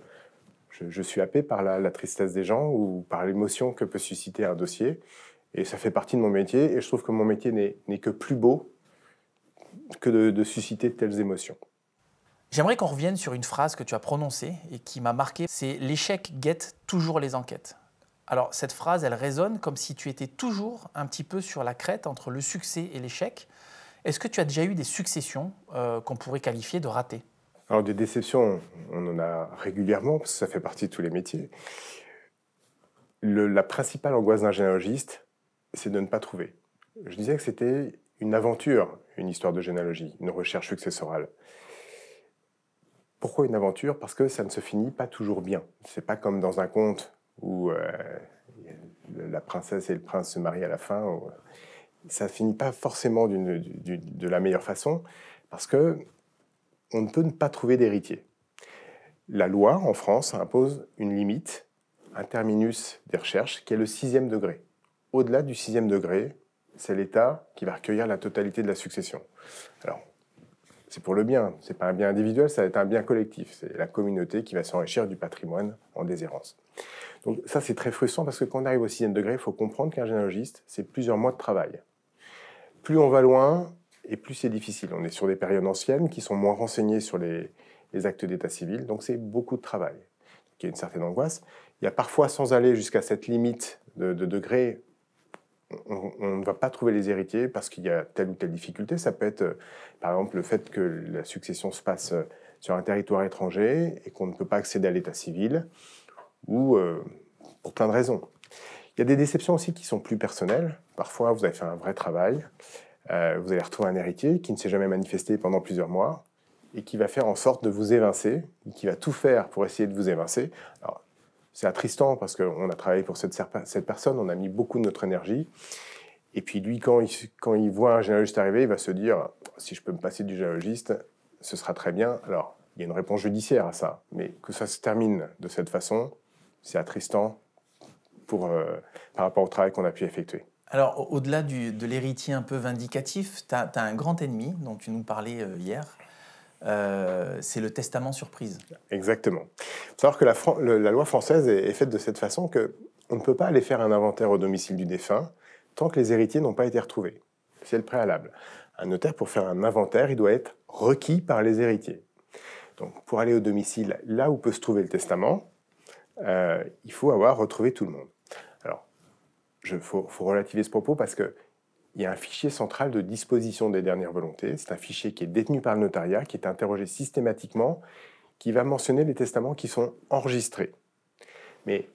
je suis happé par la tristesse des gens ou par l'émotion que peut susciter un dossier. Et ça fait partie de mon métier, et je trouve que mon métier n'est que plus beau que de susciter de telles émotions. J'aimerais qu'on revienne sur une phrase que tu as prononcée et qui m'a marqué, c'est « l'échec guette toujours les enquêtes ». Alors cette phrase, elle résonne comme si tu étais toujours un petit peu sur la crête entre le succès et l'échec. Est-ce que tu as déjà eu des successions qu'on pourrait qualifier de ratées? Alors des déceptions, on en a régulièrement, parce que ça fait partie de tous les métiers. La principale angoisse d'un généalogiste, c'est de ne pas trouver. Je disais que c'était une aventure, une histoire de généalogie, une recherche successorale. Pourquoi une aventure? Parce que ça ne se finit pas toujours bien. C'est pas comme dans un conte où la princesse et le prince se marient à la fin. Ça ne finit pas forcément de la meilleure façon, parce que on ne peut ne pas trouver d'héritier. La loi, en France, impose une limite, un terminus des recherches, qui est le 6e degré. Au-delà du 6e degré, c'est l'État qui va recueillir la totalité de la succession. Alors, c'est pour le bien, c'est pas un bien individuel, ça va être un bien collectif. C'est la communauté qui va s'enrichir du patrimoine en déshérence. Donc ça, c'est très frustrant parce que quand on arrive au 6e degré, il faut comprendre qu'un généalogiste, c'est plusieurs mois de travail. Plus on va loin, et plus c'est difficile. On est sur des périodes anciennes qui sont moins renseignées sur les actes d'état civil, donc c'est beaucoup de travail. Il y a une certaine angoisse. Il y a parfois, sans aller jusqu'à cette limite de degré, on ne va pas trouver les héritiers parce qu'il y a telle ou telle difficulté. Ça peut être, par exemple, le fait que la succession se passe sur un territoire étranger et qu'on ne peut pas accéder à l'état civil, ou pour plein de raisons. Il y a des déceptions aussi qui sont plus personnelles. Parfois, vous avez fait un vrai travail, vous allez retrouver un héritier qui ne s'est jamais manifesté pendant plusieurs mois et qui va faire en sorte de vous évincer, et qui va tout faire pour essayer de vous évincer. Alors, c'est attristant parce qu'on a travaillé pour cette personne, on a mis beaucoup de notre énergie. Et puis lui, quand il voit un généalogiste arriver, il va se dire « si je peux me passer du généalogiste, ce sera très bien ». Alors, il y a une réponse judiciaire à ça, mais que ça se termine de cette façon, c'est attristant par rapport au travail qu'on a pu effectuer. Alors, au-delà de l'héritier un peu vindicatif, tu as un grand ennemi dont tu nous parlais hier, c'est le testament surprise. Exactement. Il faut savoir que la loi française est faite de cette façon qu'on ne peut pas aller faire un inventaire au domicile du défunt tant que les héritiers n'ont pas été retrouvés. C'est le préalable. Un notaire, pour faire un inventaire, il doit être requis par les héritiers. Donc, pour aller au domicile, là où peut se trouver le testament, il faut avoir retrouvé tout le monde. Alors, faut relativiser ce propos parce qu'il y a un fichier central de disposition des dernières volontés. C'est un fichier qui est détenu par le notariat, qui est interrogé systématiquement, qui va mentionner les testaments qui sont enregistrés. Mais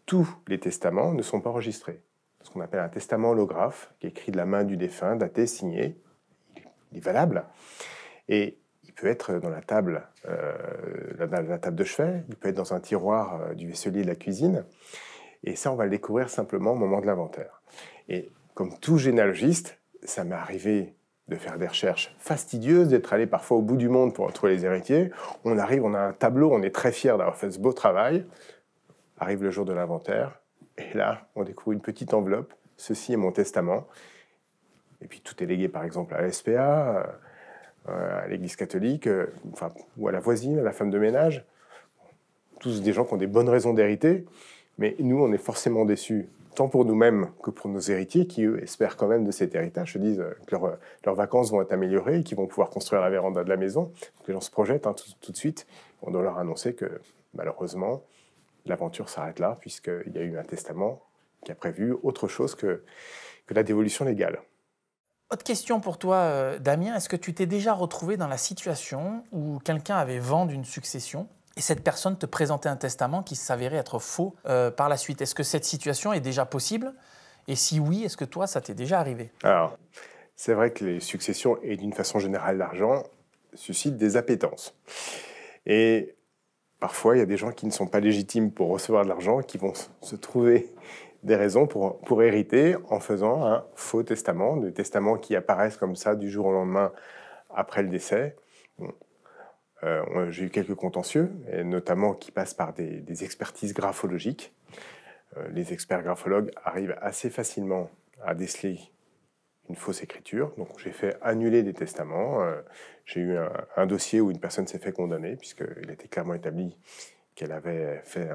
tous les testaments ne sont pas enregistrés. Ce qu'on appelle un testament holographe, qui est écrit de la main du défunt, daté, signé, il est valable. Et il peut être dans la table de chevet, il peut être dans un tiroir du vaisselier de la cuisine. Et ça, on va le découvrir simplement au moment de l'inventaire. Et comme tout généalogiste, ça m'est arrivé de faire des recherches fastidieuses, d'être allé parfois au bout du monde pour retrouver les héritiers. On arrive, on a un tableau, on est très fiers d'avoir fait ce beau travail. Arrive le jour de l'inventaire, et là, on découvre une petite enveloppe. Ceci est mon testament. Et puis tout est légué, par exemple, à la SPA, à l'Église catholique, ou à la voisine, à la femme de ménage. Tous des gens qui ont des bonnes raisons d'hériter, mais nous, on est forcément déçus, tant pour nous-mêmes que pour nos héritiers, qui, eux, espèrent quand même de cet héritage, se disent que leurs vacances vont être améliorées, qu'ils vont pouvoir construire la véranda de la maison. Donc les gens se projettent tout de suite. On doit leur annoncer que, malheureusement, l'aventure s'arrête là, puisqu'il y a eu un testament qui a prévu autre chose que la dévolution légale. Autre question pour toi, Damien. Est-ce que tu t'es déjà retrouvé dans la situation où quelqu'un avait vent d'une succession et cette personne te présentait un testament qui s'avérait être faux par la suite? Est-ce que cette situation est déjà possible? Et si oui, est-ce que toi, ça t'est déjà arrivé? Alors, c'est vrai que les successions, et d'une façon générale l'argent, suscitent des appétences. Et parfois, il y a des gens qui ne sont pas légitimes pour recevoir de l'argent, qui vont se trouver des raisons pour hériter en faisant un faux testament, des testaments qui apparaissent comme ça du jour au lendemain après le décès. Bon. J'ai eu quelques contentieux, et notamment qui passent par des expertises graphologiques. Les experts graphologues arrivent assez facilement à déceler une fausse écriture. Donc j'ai fait annuler des testaments. J'ai eu un dossier où une personne s'est fait condamner, puisqu'il était clairement établi qu'elle avait fait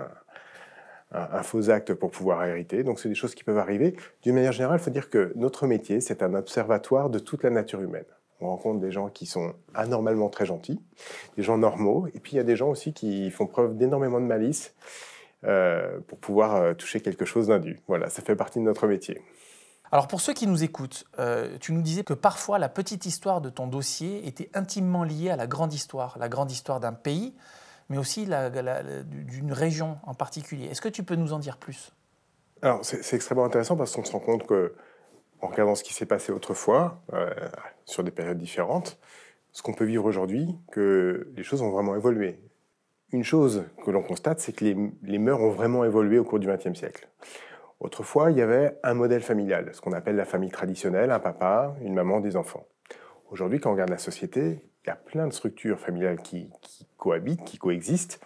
un faux acte pour pouvoir hériter. Donc c'est des choses qui peuvent arriver. D'une manière générale, il faut dire que notre métier, c'est un observatoire de toute la nature humaine. On rencontre des gens qui sont anormalement très gentils, des gens normaux, et puis il y a des gens aussi qui font preuve d'énormément de malice pour pouvoir toucher quelque chose d'indu. Voilà, ça fait partie de notre métier. Alors pour ceux qui nous écoutent, tu nous disais que parfois la petite histoire de ton dossier était intimement liée à la grande histoire d'un pays, mais aussi d'une région en particulier. Est-ce que tu peux nous en dire plus? Alors c'est extrêmement intéressant parce qu'on se rend compte que, en regardant ce qui s'est passé autrefois, sur des périodes différentes, ce qu'on peut vivre aujourd'hui, que les choses ont vraiment évolué. Une chose que l'on constate, c'est que les mœurs ont vraiment évolué au cours du XXe siècle. Autrefois, il y avait un modèle familial, ce qu'on appelle la famille traditionnelle, un papa, une maman, des enfants. Aujourd'hui, quand on regarde la société, il y a plein de structures familiales qui cohabitent, qui coexistent.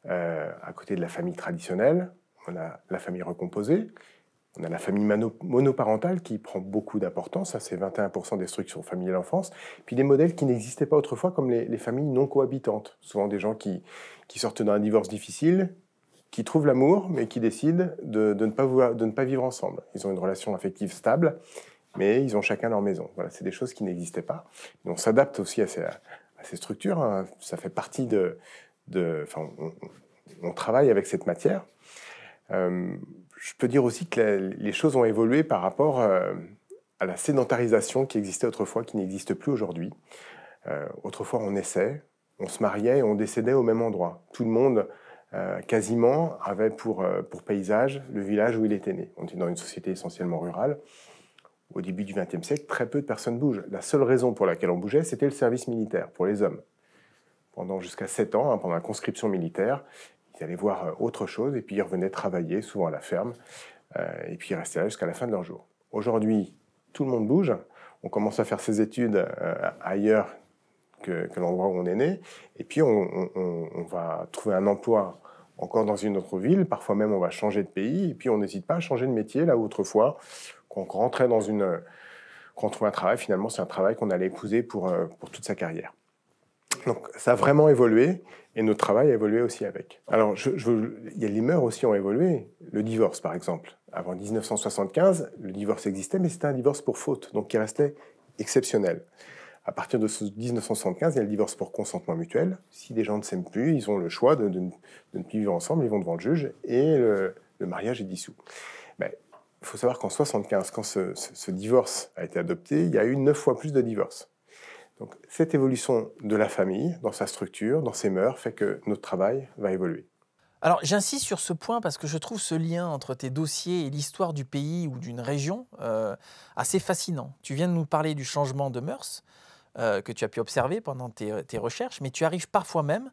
À côté de la famille traditionnelle, on a la famille recomposée, on a la famille monoparentale qui prend beaucoup d'importance, ça c'est 21% des structures familiales en France, puis des modèles qui n'existaient pas autrefois comme les familles non cohabitantes, souvent des gens qui sortent d'un divorce difficile, qui trouvent l'amour, mais qui décident de ne pas vivre ensemble. Ils ont une relation affective stable, mais ils ont chacun leur maison. Voilà, c'est des choses qui n'existaient pas. Et on s'adapte aussi à ces structures, hein. Ça fait partie on travaille avec cette matière. Je peux dire aussi que les choses ont évolué par rapport à la sédentarisation qui existait autrefois, qui n'existe plus aujourd'hui. Autrefois, on naissait, on se mariait et on décédait au même endroit. Tout le monde, quasiment, avait pour paysage le village où il était né. On était dans une société essentiellement rurale. Au début du XXe siècle, très peu de personnes bougent. La seule raison pour laquelle on bougeait, c'était le service militaire pour les hommes. Pendant jusqu'à 7 ans, pendant la conscription militaire, ils allaient voir autre chose et puis ils revenaient travailler, souvent à la ferme, et puis ils restaient là jusqu'à la fin de leur jour. Aujourd'hui, tout le monde bouge. On commence à faire ses études ailleurs que l'endroit où on est né, et puis on va trouver un emploi encore dans une autre ville, parfois même on va changer de pays, et puis on n'hésite pas à changer de métier, là où autrefois, quand on rentrait quand on trouvait un travail, finalement c'est un travail qu'on allait épouser pour toute sa carrière. Donc ça a vraiment évolué, et notre travail a évolué aussi avec. Alors les mœurs aussi ont évolué. Le divorce par exemple. Avant 1975, le divorce existait, mais c'était un divorce pour faute, donc qui restait exceptionnel. À partir de 1975, il y a le divorce pour consentement mutuel. Si des gens ne s'aiment plus, ils ont le choix de ne plus vivre ensemble, ils vont devant le juge et le mariage est dissous. Mais il faut savoir qu'en 1975, quand ce divorce a été adopté, il y a eu 9 fois plus de divorces. Donc cette évolution de la famille, dans sa structure, dans ses mœurs, fait que notre travail va évoluer. Alors j'insiste sur ce point parce que je trouve ce lien entre tes dossiers et l'histoire du pays ou d'une région assez fascinant. Tu viens de nous parler du changement de mœurs que tu as pu observer pendant tes recherches, mais tu arrives parfois même,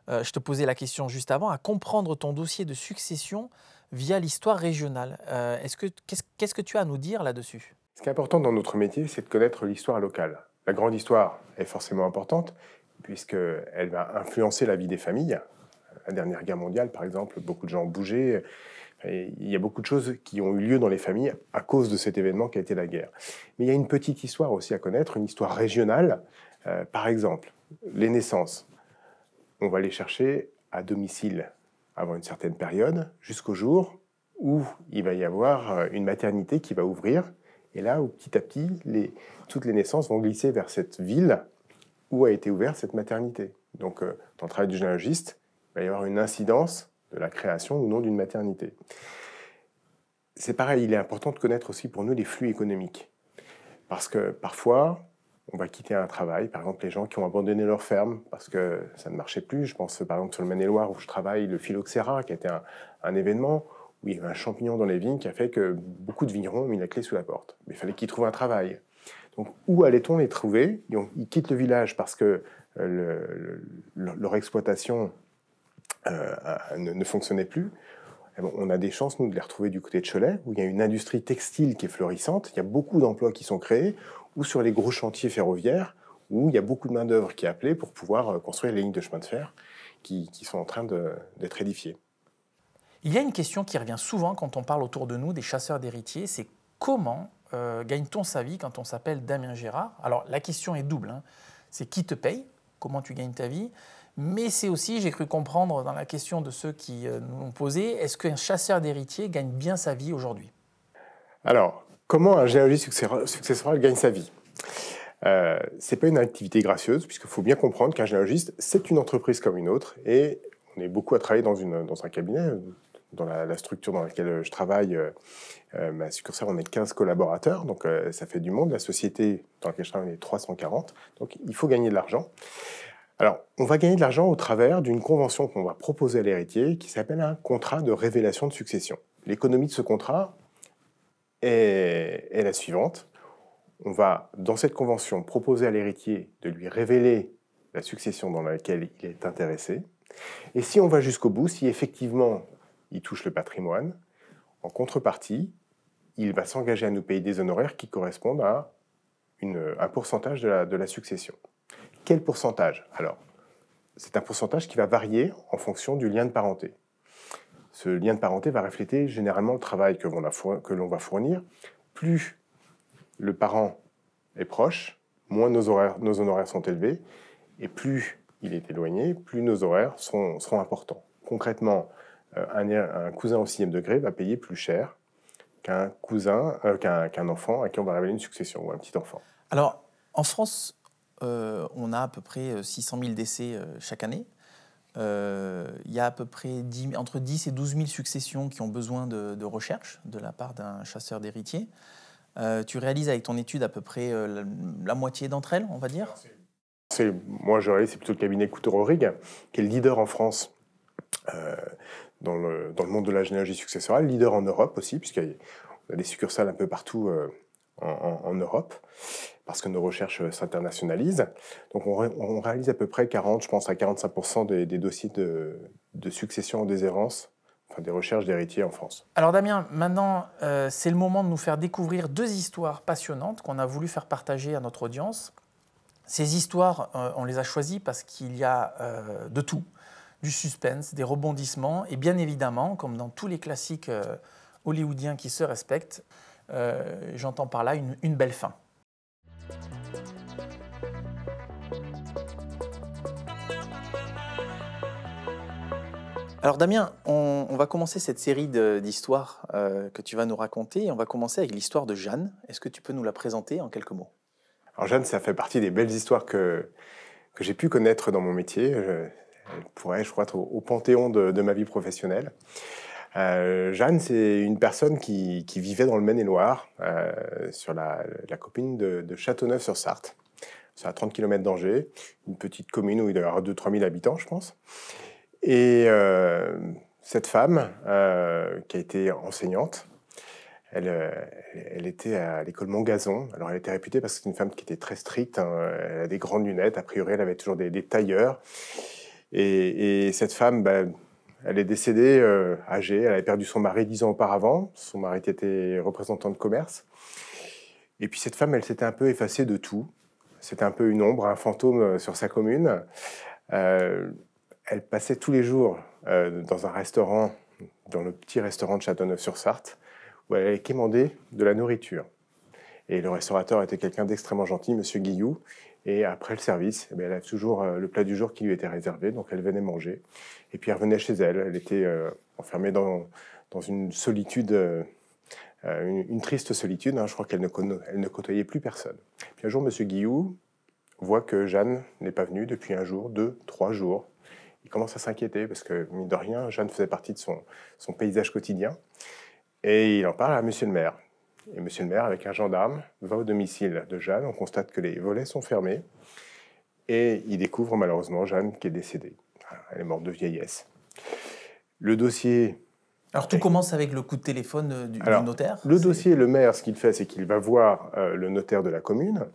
je te posais la question juste avant, à comprendre ton dossier de succession via l'histoire régionale. Qu'est-ce que tu as à nous dire là-dessus? Ce qui est important dans notre métier, c'est de connaître l'histoire locale. La grande histoire est forcément importante, puisqu'elle va influencer la vie des familles. La dernière guerre mondiale, par exemple, beaucoup de gens ont bougé. Il y a beaucoup de choses qui ont eu lieu dans les familles à cause de cet événement qui a été la guerre. Mais il y a une petite histoire aussi à connaître, une histoire régionale. Par exemple, les naissances. On va les chercher à domicile avant une certaine période, jusqu'au jour où il va y avoir une maternité qui va ouvrir. Et là où petit à petit, toutes les naissances vont glisser vers cette ville où a été ouverte cette maternité. Donc, dans le travail du généalogiste, il va y avoir une incidence de la création ou non d'une maternité. C'est pareil, il est important de connaître aussi pour nous les flux économiques. Parce que parfois, on va quitter un travail, par exemple les gens qui ont abandonné leur ferme parce que ça ne marchait plus. Je pense par exemple sur le Maine-et-Loire où je travaille, le phylloxéra, qui a été un événement où il y avait un champignon dans les vignes qui a fait que beaucoup de vignerons ont mis la clé sous la porte. Mais il fallait qu'ils trouvent un travail. Donc où allait-on les trouver? Ils quittent le village parce que leur exploitation ne fonctionnait plus. Et bon, on a des chances, nous, de les retrouver du côté de Cholet, où il y a une industrie textile qui est florissante. Il y a beaucoup d'emplois qui sont créés, ou sur les gros chantiers ferroviaires, où il y a beaucoup de main-d'œuvre qui est appelée pour pouvoir construire les lignes de chemin de fer qui sont en train d'être édifiées. Il y a une question qui revient souvent quand on parle autour de nous des chasseurs d'héritiers, c'est comment gagne-t-on sa vie quand on s'appelle Damien Gérard? Alors la question est double, hein. C'est qui te paye? Comment tu gagnes ta vie? Mais c'est aussi, j'ai cru comprendre dans la question de ceux qui nous l'ont posé, est-ce qu'un chasseur d'héritiers gagne bien sa vie aujourd'hui? Alors, comment un généalogiste successoral gagne sa vie? C'est pas une activité gracieuse, puisqu'il faut bien comprendre qu'un généalogiste, c'est une entreprise comme une autre, et on est beaucoup à travailler dans un cabinet. Dans la structure dans laquelle je travaille, ma succursale, on est 15 collaborateurs, donc ça fait du monde. La société dans laquelle je travaille, on est 340, donc il faut gagner de l'argent. Alors, on va gagner de l'argent au travers d'une convention qu'on va proposer à l'héritier qui s'appelle un contrat de révélation de succession. L'économie de ce contrat est la suivante. On va, dans cette convention, proposer à l'héritier de lui révéler la succession dans laquelle il est intéressé. Et si on va jusqu'au bout, si effectivement il touche le patrimoine, en contrepartie, il va s'engager à nous payer des honoraires qui correspondent à un pourcentage de la succession. Quel pourcentage? Alors, c'est un pourcentage qui va varier en fonction du lien de parenté. Ce lien de parenté va refléter généralement le travail que l'on va fournir. Plus le parent est proche, moins nos honoraires sont élevés, et plus il est éloigné, plus nos honoraires seront importants. Concrètement, un cousin au 6e degré va payer plus cher qu'un enfant à qui on va révéler une succession, ou un petit enfant. Alors, en France, on a à peu près 600 000 décès chaque année. Il y a à peu près entre 10 et 12 000 successions qui ont besoin de recherche de la part d'un chasseur d'héritiers. Tu réalises avec ton étude à peu près la moitié d'entre elles, on va dire? Moi, je réalise, c'est plutôt le cabinet Couture-Aurigue, qui est le leader en France dans le monde de la généalogie successorale, leader en Europe aussi, puisqu'on a des succursales un peu partout en Europe, parce que nos recherches s'internationalisent. Donc on réalise à peu près 45% des dossiers de succession en déshérence, enfin des recherches d'héritiers en France. Alors Damien, maintenant c'est le moment de nous faire découvrir 2 histoires passionnantes qu'on a voulu faire partager à notre audience. Ces histoires, on les a choisies parce qu'il y a de tout. du suspense, des rebondissements, et bien évidemment, comme dans tous les classiques hollywoodiens qui se respectent, j'entends par là une belle fin. Alors Damien, on va commencer cette série d'histoires que tu vas nous raconter. On va commencer avec l'histoire de Jeanne. Est-ce que tu peux nous la présenter en quelques mots? Alors Jeanne, ça fait partie des belles histoires que j'ai pu connaître dans mon métier. Elle pourrait, je crois, être au panthéon de ma vie professionnelle. Jeanne, c'est une personne qui vivait dans le Maine-et-Loire, sur la commune de Châteauneuf-sur-Sarthe. C'est à 30 km d'Angers, une petite commune où il doit y avoir 2 000 à 3 000 habitants, je pense. Et cette femme, qui a été enseignante, elle était à l'école Montgazon. Alors elle était réputée parce que c'est une femme qui était très stricte, hein. Elle a des grandes lunettes, a priori elle avait toujours des tailleurs. Et cette femme, elle est décédée âgée, elle avait perdu son mari 10 ans auparavant. Son mari était représentant de commerce. Et puis cette femme, elle s'était un peu effacée de tout. C'était un peu une ombre, un fantôme sur sa commune. Elle passait tous les jours dans un restaurant, dans le petit restaurant de Châteauneuf-sur-Sarthe, où elle allait quémander de la nourriture. Et le restaurateur était quelqu'un d'extrêmement gentil, Monsieur Guillou. Et après le service, elle avait toujours le plat du jour qui lui était réservé, donc elle venait manger. Et puis elle revenait chez elle. Elle était enfermée dans une solitude, une triste solitude. Hein. Je crois qu'elle ne côtoyait plus personne. Puis un jour, Monsieur Guillou voit que Jeanne n'est pas venue depuis 1 jour, 2, 3 jours. Il commence à s'inquiéter parce que, mine de rien, Jeanne faisait partie de son paysage quotidien. Et il en parle à Monsieur le maire. Et Monsieur le maire, avec un gendarme, va au domicile de Jeanne. On constate que les volets sont fermés. Et il découvre malheureusement Jeanne qui est décédée. Elle est morte de vieillesse. Le dossier... Alors tout commence avec le coup de téléphone du notaire. Le dossier, le maire, ce qu'il fait, c'est qu'il va voir le notaire de la commune.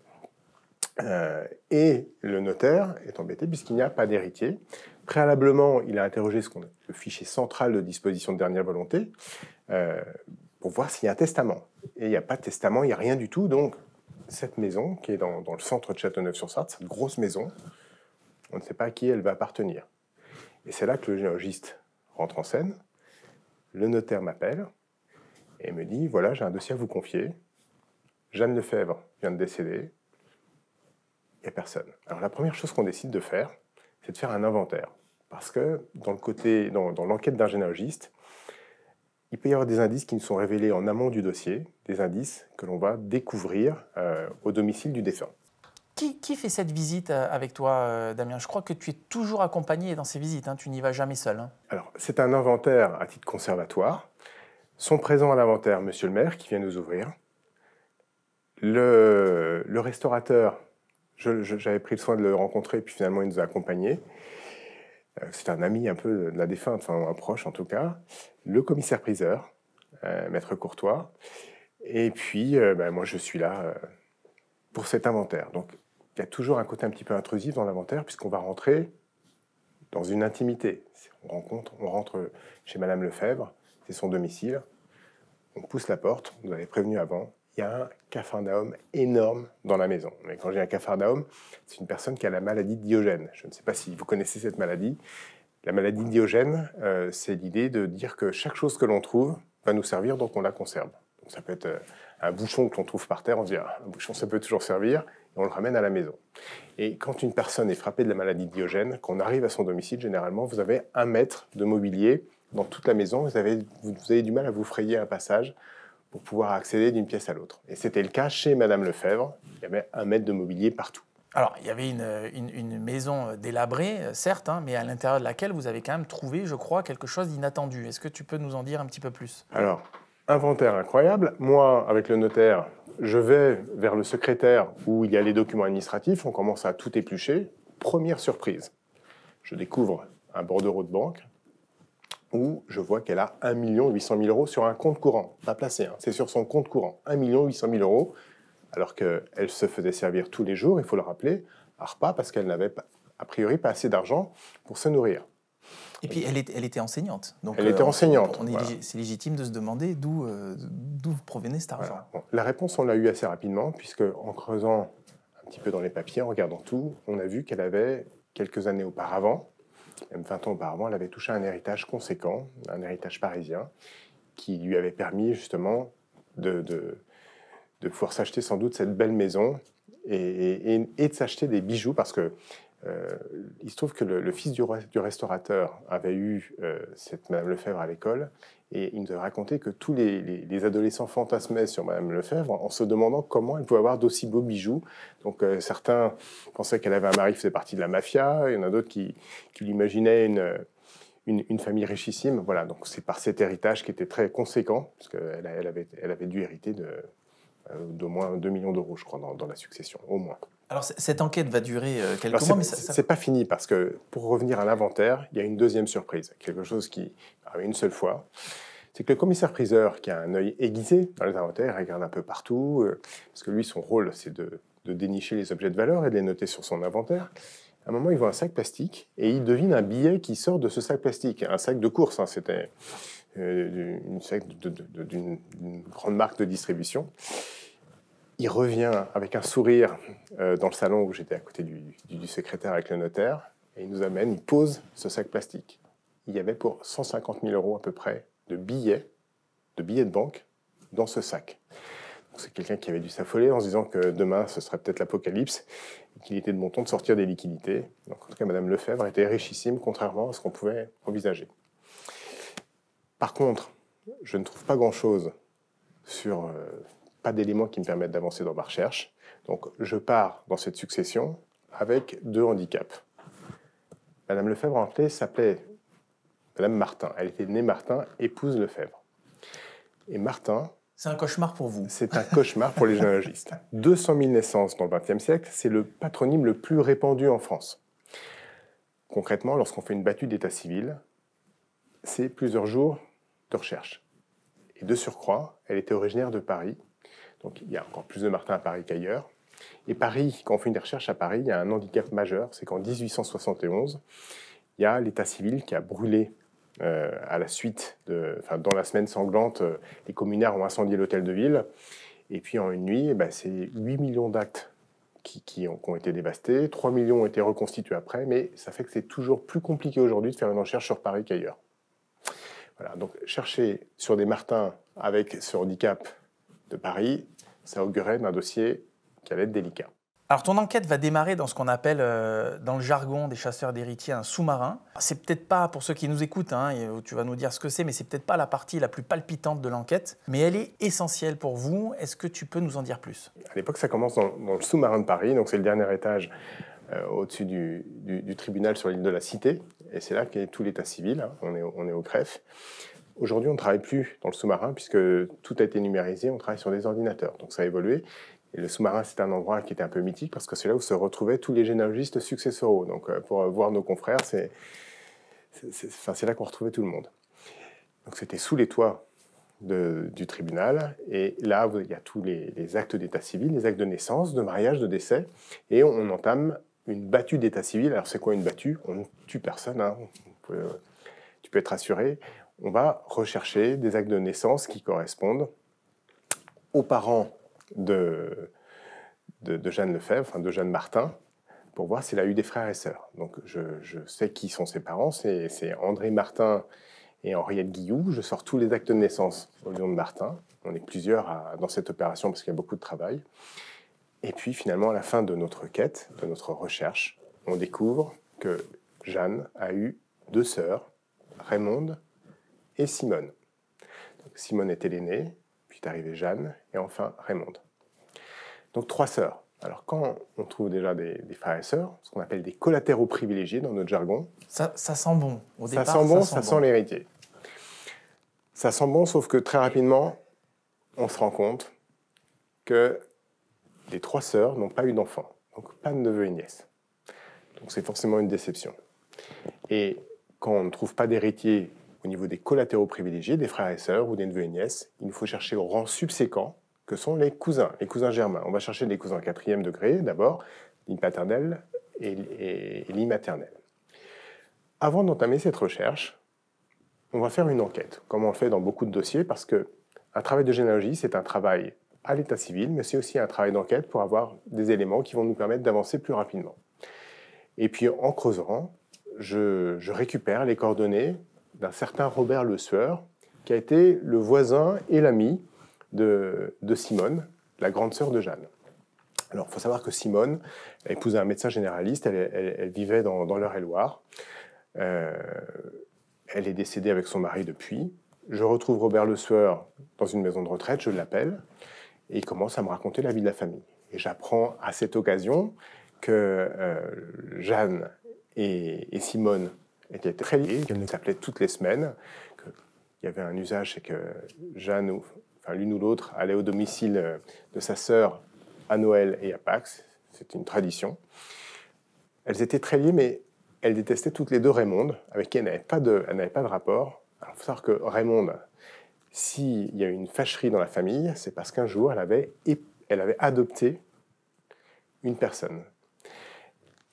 Et le notaire est embêté puisqu'il n'y a pas d'héritier. Préalablement, il a interrogé le fichier central de disposition de dernière volonté pour voir s'il y a un testament. Et il n'y a pas de testament, il n'y a rien du tout. Donc, cette maison, qui est dans le centre de Châteauneuf-sur-Sarthe, cette grosse maison, on ne sait pas à qui elle va appartenir. Et c'est là que le généalogiste rentre en scène. Le notaire m'appelle et me dit, voilà, j'ai un dossier à vous confier. Jeanne Lefebvre vient de décéder. Il n'y a personne. Alors la première chose qu'on décide de faire, c'est de faire un inventaire. Parce que dans l'enquête d'un généalogiste, il peut y avoir des indices qui nous sont révélés en amont du dossier, des indices que l'on va découvrir au domicile du défunt. Qui fait cette visite avec toi, Damien? Je crois que tu es toujours accompagné dans ces visites, hein. Tu n'y vas jamais seul. Hein. Alors, c'est un inventaire à titre conservatoire. Sont présents à l'inventaire Monsieur le maire, qui vient nous ouvrir. Le restaurateur, j'avais pris le soin de le rencontrer, puis finalement il nous a accompagnés. C'est un ami un peu de la défunte, enfin un proche en tout cas. Le commissaire-priseur, maître Courtois. Et puis, moi je suis là pour cet inventaire. Donc, il y a toujours un côté un petit peu intrusif dans l'inventaire, puisqu'on va rentrer dans une intimité. On rentre chez Madame Lefebvre, c'est son domicile. On pousse la porte, on nous avait prévenu avant. Il y a un capharnaüm énorme dans la maison. Mais quand j'ai un capharnaüm, c'est une personne qui a la maladie de Diogène. Je ne sais pas si vous connaissez cette maladie. La maladie de Diogène, c'est l'idée de dire que chaque chose que l'on trouve va nous servir, donc on la conserve. Donc ça peut être un bouchon que l'on trouve par terre, on se dit un bouchon ça peut toujours servir, et on le ramène à la maison. Et quand une personne est frappée de la maladie de Diogène, quand on arrive à son domicile, généralement, vous avez 1 mètre de mobilier dans toute la maison. Vous avez du mal à vous frayer un passage pour pouvoir accéder d'une pièce à l'autre. Et c'était le cas chez Madame Lefebvre. Il y avait 1 mètre de mobilier partout. Alors, il y avait une maison délabrée, certes, hein, mais à l'intérieur de laquelle vous avez quand même trouvé, je crois, quelque chose d'inattendu. Est-ce que tu peux nous en dire un petit peu plus? Alors, inventaire incroyable. Moi, avec le notaire, je vais vers le secrétaire où il y a les documents administratifs. On commence à tout éplucher. Première surprise. Je découvre un bordereau de banque où je vois qu'elle a 1 800 000 € sur un compte courant. Pas placé, hein, c'est sur son compte courant. 1 800 000 €, alors qu'elle se faisait servir tous les jours, il faut le rappeler, à repas parce qu'elle n'avait a priori pas assez d'argent pour se nourrir. Et puis elle était enseignante. Donc, elle était enseignante. Voilà. C'est légitime de se demander d'où provenait cet argent. Voilà. Bon, la réponse, on l'a eue assez rapidement, puisque en creusant un petit peu dans les papiers, en regardant tout, on a vu qu'elle avait, quelques années auparavant, même 20 ans auparavant, elle avait touché un héritage conséquent, un héritage parisien, qui lui avait permis justement de pouvoir s'acheter sans doute cette belle maison et de s'acheter des bijoux, parce que il se trouve que le fils du restaurateur avait eu cette Madame Lefebvre à l'école, et il nous a raconté que tous les adolescents fantasmaient sur Madame Lefebvre en se demandant comment elle pouvait avoir d'aussi beaux bijoux. Donc certains pensaient qu'elle avait un mari qui faisait partie de la mafia, il y en a d'autres qui l'imaginaient une famille richissime. Voilà, donc c'est par cet héritage qui était très conséquent, parce qu'elle avait dû hériter d'au moins 2 millions d'euros, je crois, dans la succession, au moins. Alors, cette enquête va durer quelques mois, mais c'est pas fini, parce que pour revenir à l'inventaire, il y a une deuxième surprise, quelque chose qui arrive une seule fois. C'est que le commissaire-priseur, qui a un œil aiguisé dans les inventaires, il regarde un peu partout, parce que lui, son rôle, c'est de dénicher les objets de valeur et de les noter sur son inventaire. À un moment, il voit un sac plastique et il devine un billet qui sort de ce sac plastique. Un sac de course, hein, c'était une sac d'une grande marque de distribution. Il revient avec un sourire dans le salon où j'étais à côté du secrétaire avec le notaire, et il nous amène, il pose ce sac plastique. Il y avait pour 150 000 euros à peu près de billets de banque dans ce sac. C'est quelqu'un qui avait dû s'affoler en se disant que demain ce serait peut-être l'apocalypse et qu'il était de bon ton de sortir des liquidités. Donc, en tout cas, Madame Lefebvre était richissime, contrairement à ce qu'on pouvait envisager. Par contre, je ne trouve pas grand-chose sur... pas d'éléments qui me permettent d'avancer dans ma recherche. Donc, je pars dans cette succession avec 2 handicaps. Madame Lefebvre, en fait, s'appelait Madame Martin. Elle était née Martin, épouse Lefebvre. Et Martin... C'est un cauchemar pour vous. C'est un cauchemar pour les généalogistes. 200 000 naissances dans le XXe siècle, c'est le patronyme le plus répandu en France. Concrètement, lorsqu'on fait une battue d'état civil, c'est plusieurs jours de recherche. Et de surcroît, elle était originaire de Paris. Donc il y a encore plus de Martin à Paris qu'ailleurs. Et Paris, quand on fait une recherche à Paris, il y a un handicap majeur, c'est qu'en 1871, il y a l'état civil qui a brûlé à la suite, dans la semaine sanglante, les communards ont incendié l'hôtel de ville. Et puis en une nuit, c'est 8 millions d'actes qui ont été dévastés, 3 millions ont été reconstitués après, mais ça fait que c'est toujours plus compliqué aujourd'hui de faire une recherche sur Paris qu'ailleurs. Voilà, donc chercher sur des Martins avec ce handicap de Paris, ça augurait d'un dossier qui allait être délicat. Alors, ton enquête va démarrer dans ce qu'on appelle, dans le jargon des chasseurs d'héritiers, un sous-marin. C'est peut-être pas, pour ceux qui nous écoutent, hein, tu vas nous dire ce que c'est, mais c'est peut-être pas la partie la plus palpitante de l'enquête, mais elle est essentielle pour vous. Est-ce que tu peux nous en dire plus? À l'époque, ça commence dans le sous-marin de Paris, donc c'est le dernier étage au-dessus du tribunal sur l'île de la Cité, et c'est là qu'est tout l'état civil, hein, on est au greffe. Aujourd'hui, on ne travaille plus dans le sous-marin, puisque tout a été numérisé, on travaille sur des ordinateurs, donc ça a évolué. Et le sous-marin, c'est un endroit qui était un peu mythique, parce que c'est là où se retrouvaient tous les généalogistes successoraux. Donc pour voir nos confrères, c'est là qu'on retrouvait tout le monde. Donc c'était sous les toits du tribunal, et là, il y a tous les actes d'état civil, les actes de naissance, de mariage, de décès, et on entame une battue d'état civil. Alors c'est quoi une battue? On ne tue personne, hein. Tu peux être assuré. On va rechercher des actes de naissance qui correspondent aux parents de Jeanne Lefebvre, enfin de Jeanne Martin, pour voir s'il a eu des frères et sœurs. Donc je sais qui sont ses parents, c'est André Martin et Henriette Guilloux. Je sors tous les actes de naissance au lion de Martin. On est plusieurs dans cette opération parce qu'il y a beaucoup de travail. Et puis finalement, à la fin de notre quête, de notre recherche, on découvre que Jeanne a eu 2 sœurs, Raymonde et Simone. Donc, Simone était l'aînée, puis est arrivée Jeanne, et enfin Raymonde. Donc 3 sœurs. Alors quand on trouve déjà des frères et sœurs, ce qu'on appelle des collatéraux privilégiés dans notre jargon... Ça sent bon. Au départ, ça sent l'héritier. Ça sent bon, sauf que très rapidement, on se rend compte que les 3 sœurs n'ont pas eu d'enfants. Donc pas de neveux et nièces. Donc c'est forcément une déception. Et quand on ne trouve pas d'héritier au niveau des collatéraux privilégiés, des frères et sœurs ou des neveux et nièces, il nous faut chercher au rang subséquent, que sont les cousins germains. On va chercher des cousins 4e degré, d'abord, ligne paternelle et ligne maternelle. Avant d'entamer cette recherche, on va faire une enquête, comme on le fait dans beaucoup de dossiers, parce qu'un travail de généalogie, c'est un travail à l'état civil, mais c'est aussi un travail d'enquête pour avoir des éléments qui vont nous permettre d'avancer plus rapidement. Et puis, en creusant, je récupère les coordonnées d'un certain Robert Le Sueur, qui a été le voisin et l'ami de Simone, la grande sœur de Jeanne. Alors, il faut savoir que Simone a épousé un médecin généraliste, elle vivait dans l'Eure-et-Loire. Elle est décédée avec son mari depuis. Je retrouve Robert Le Sueur dans une maison de retraite, je l'appelle, et il commence à me raconter la vie de la famille. Et j'apprends à cette occasion que Jeanne et Simone étaient très liées, qu'elles s'appelaient toutes les semaines, qu'il y avait un usage, c'est que Jeanne, enfin l'une ou l'autre, allait au domicile de sa sœur à Noël et à Pâques. C'était une tradition. Elles étaient très liées, mais elles détestaient toutes les deux Raymonde, avec qui elles n'avaient pas de rapport. Alors, il faut savoir que Raymonde, s'il y a eu une fâcherie dans la famille, c'est parce qu'un jour, elle avait adopté une personne.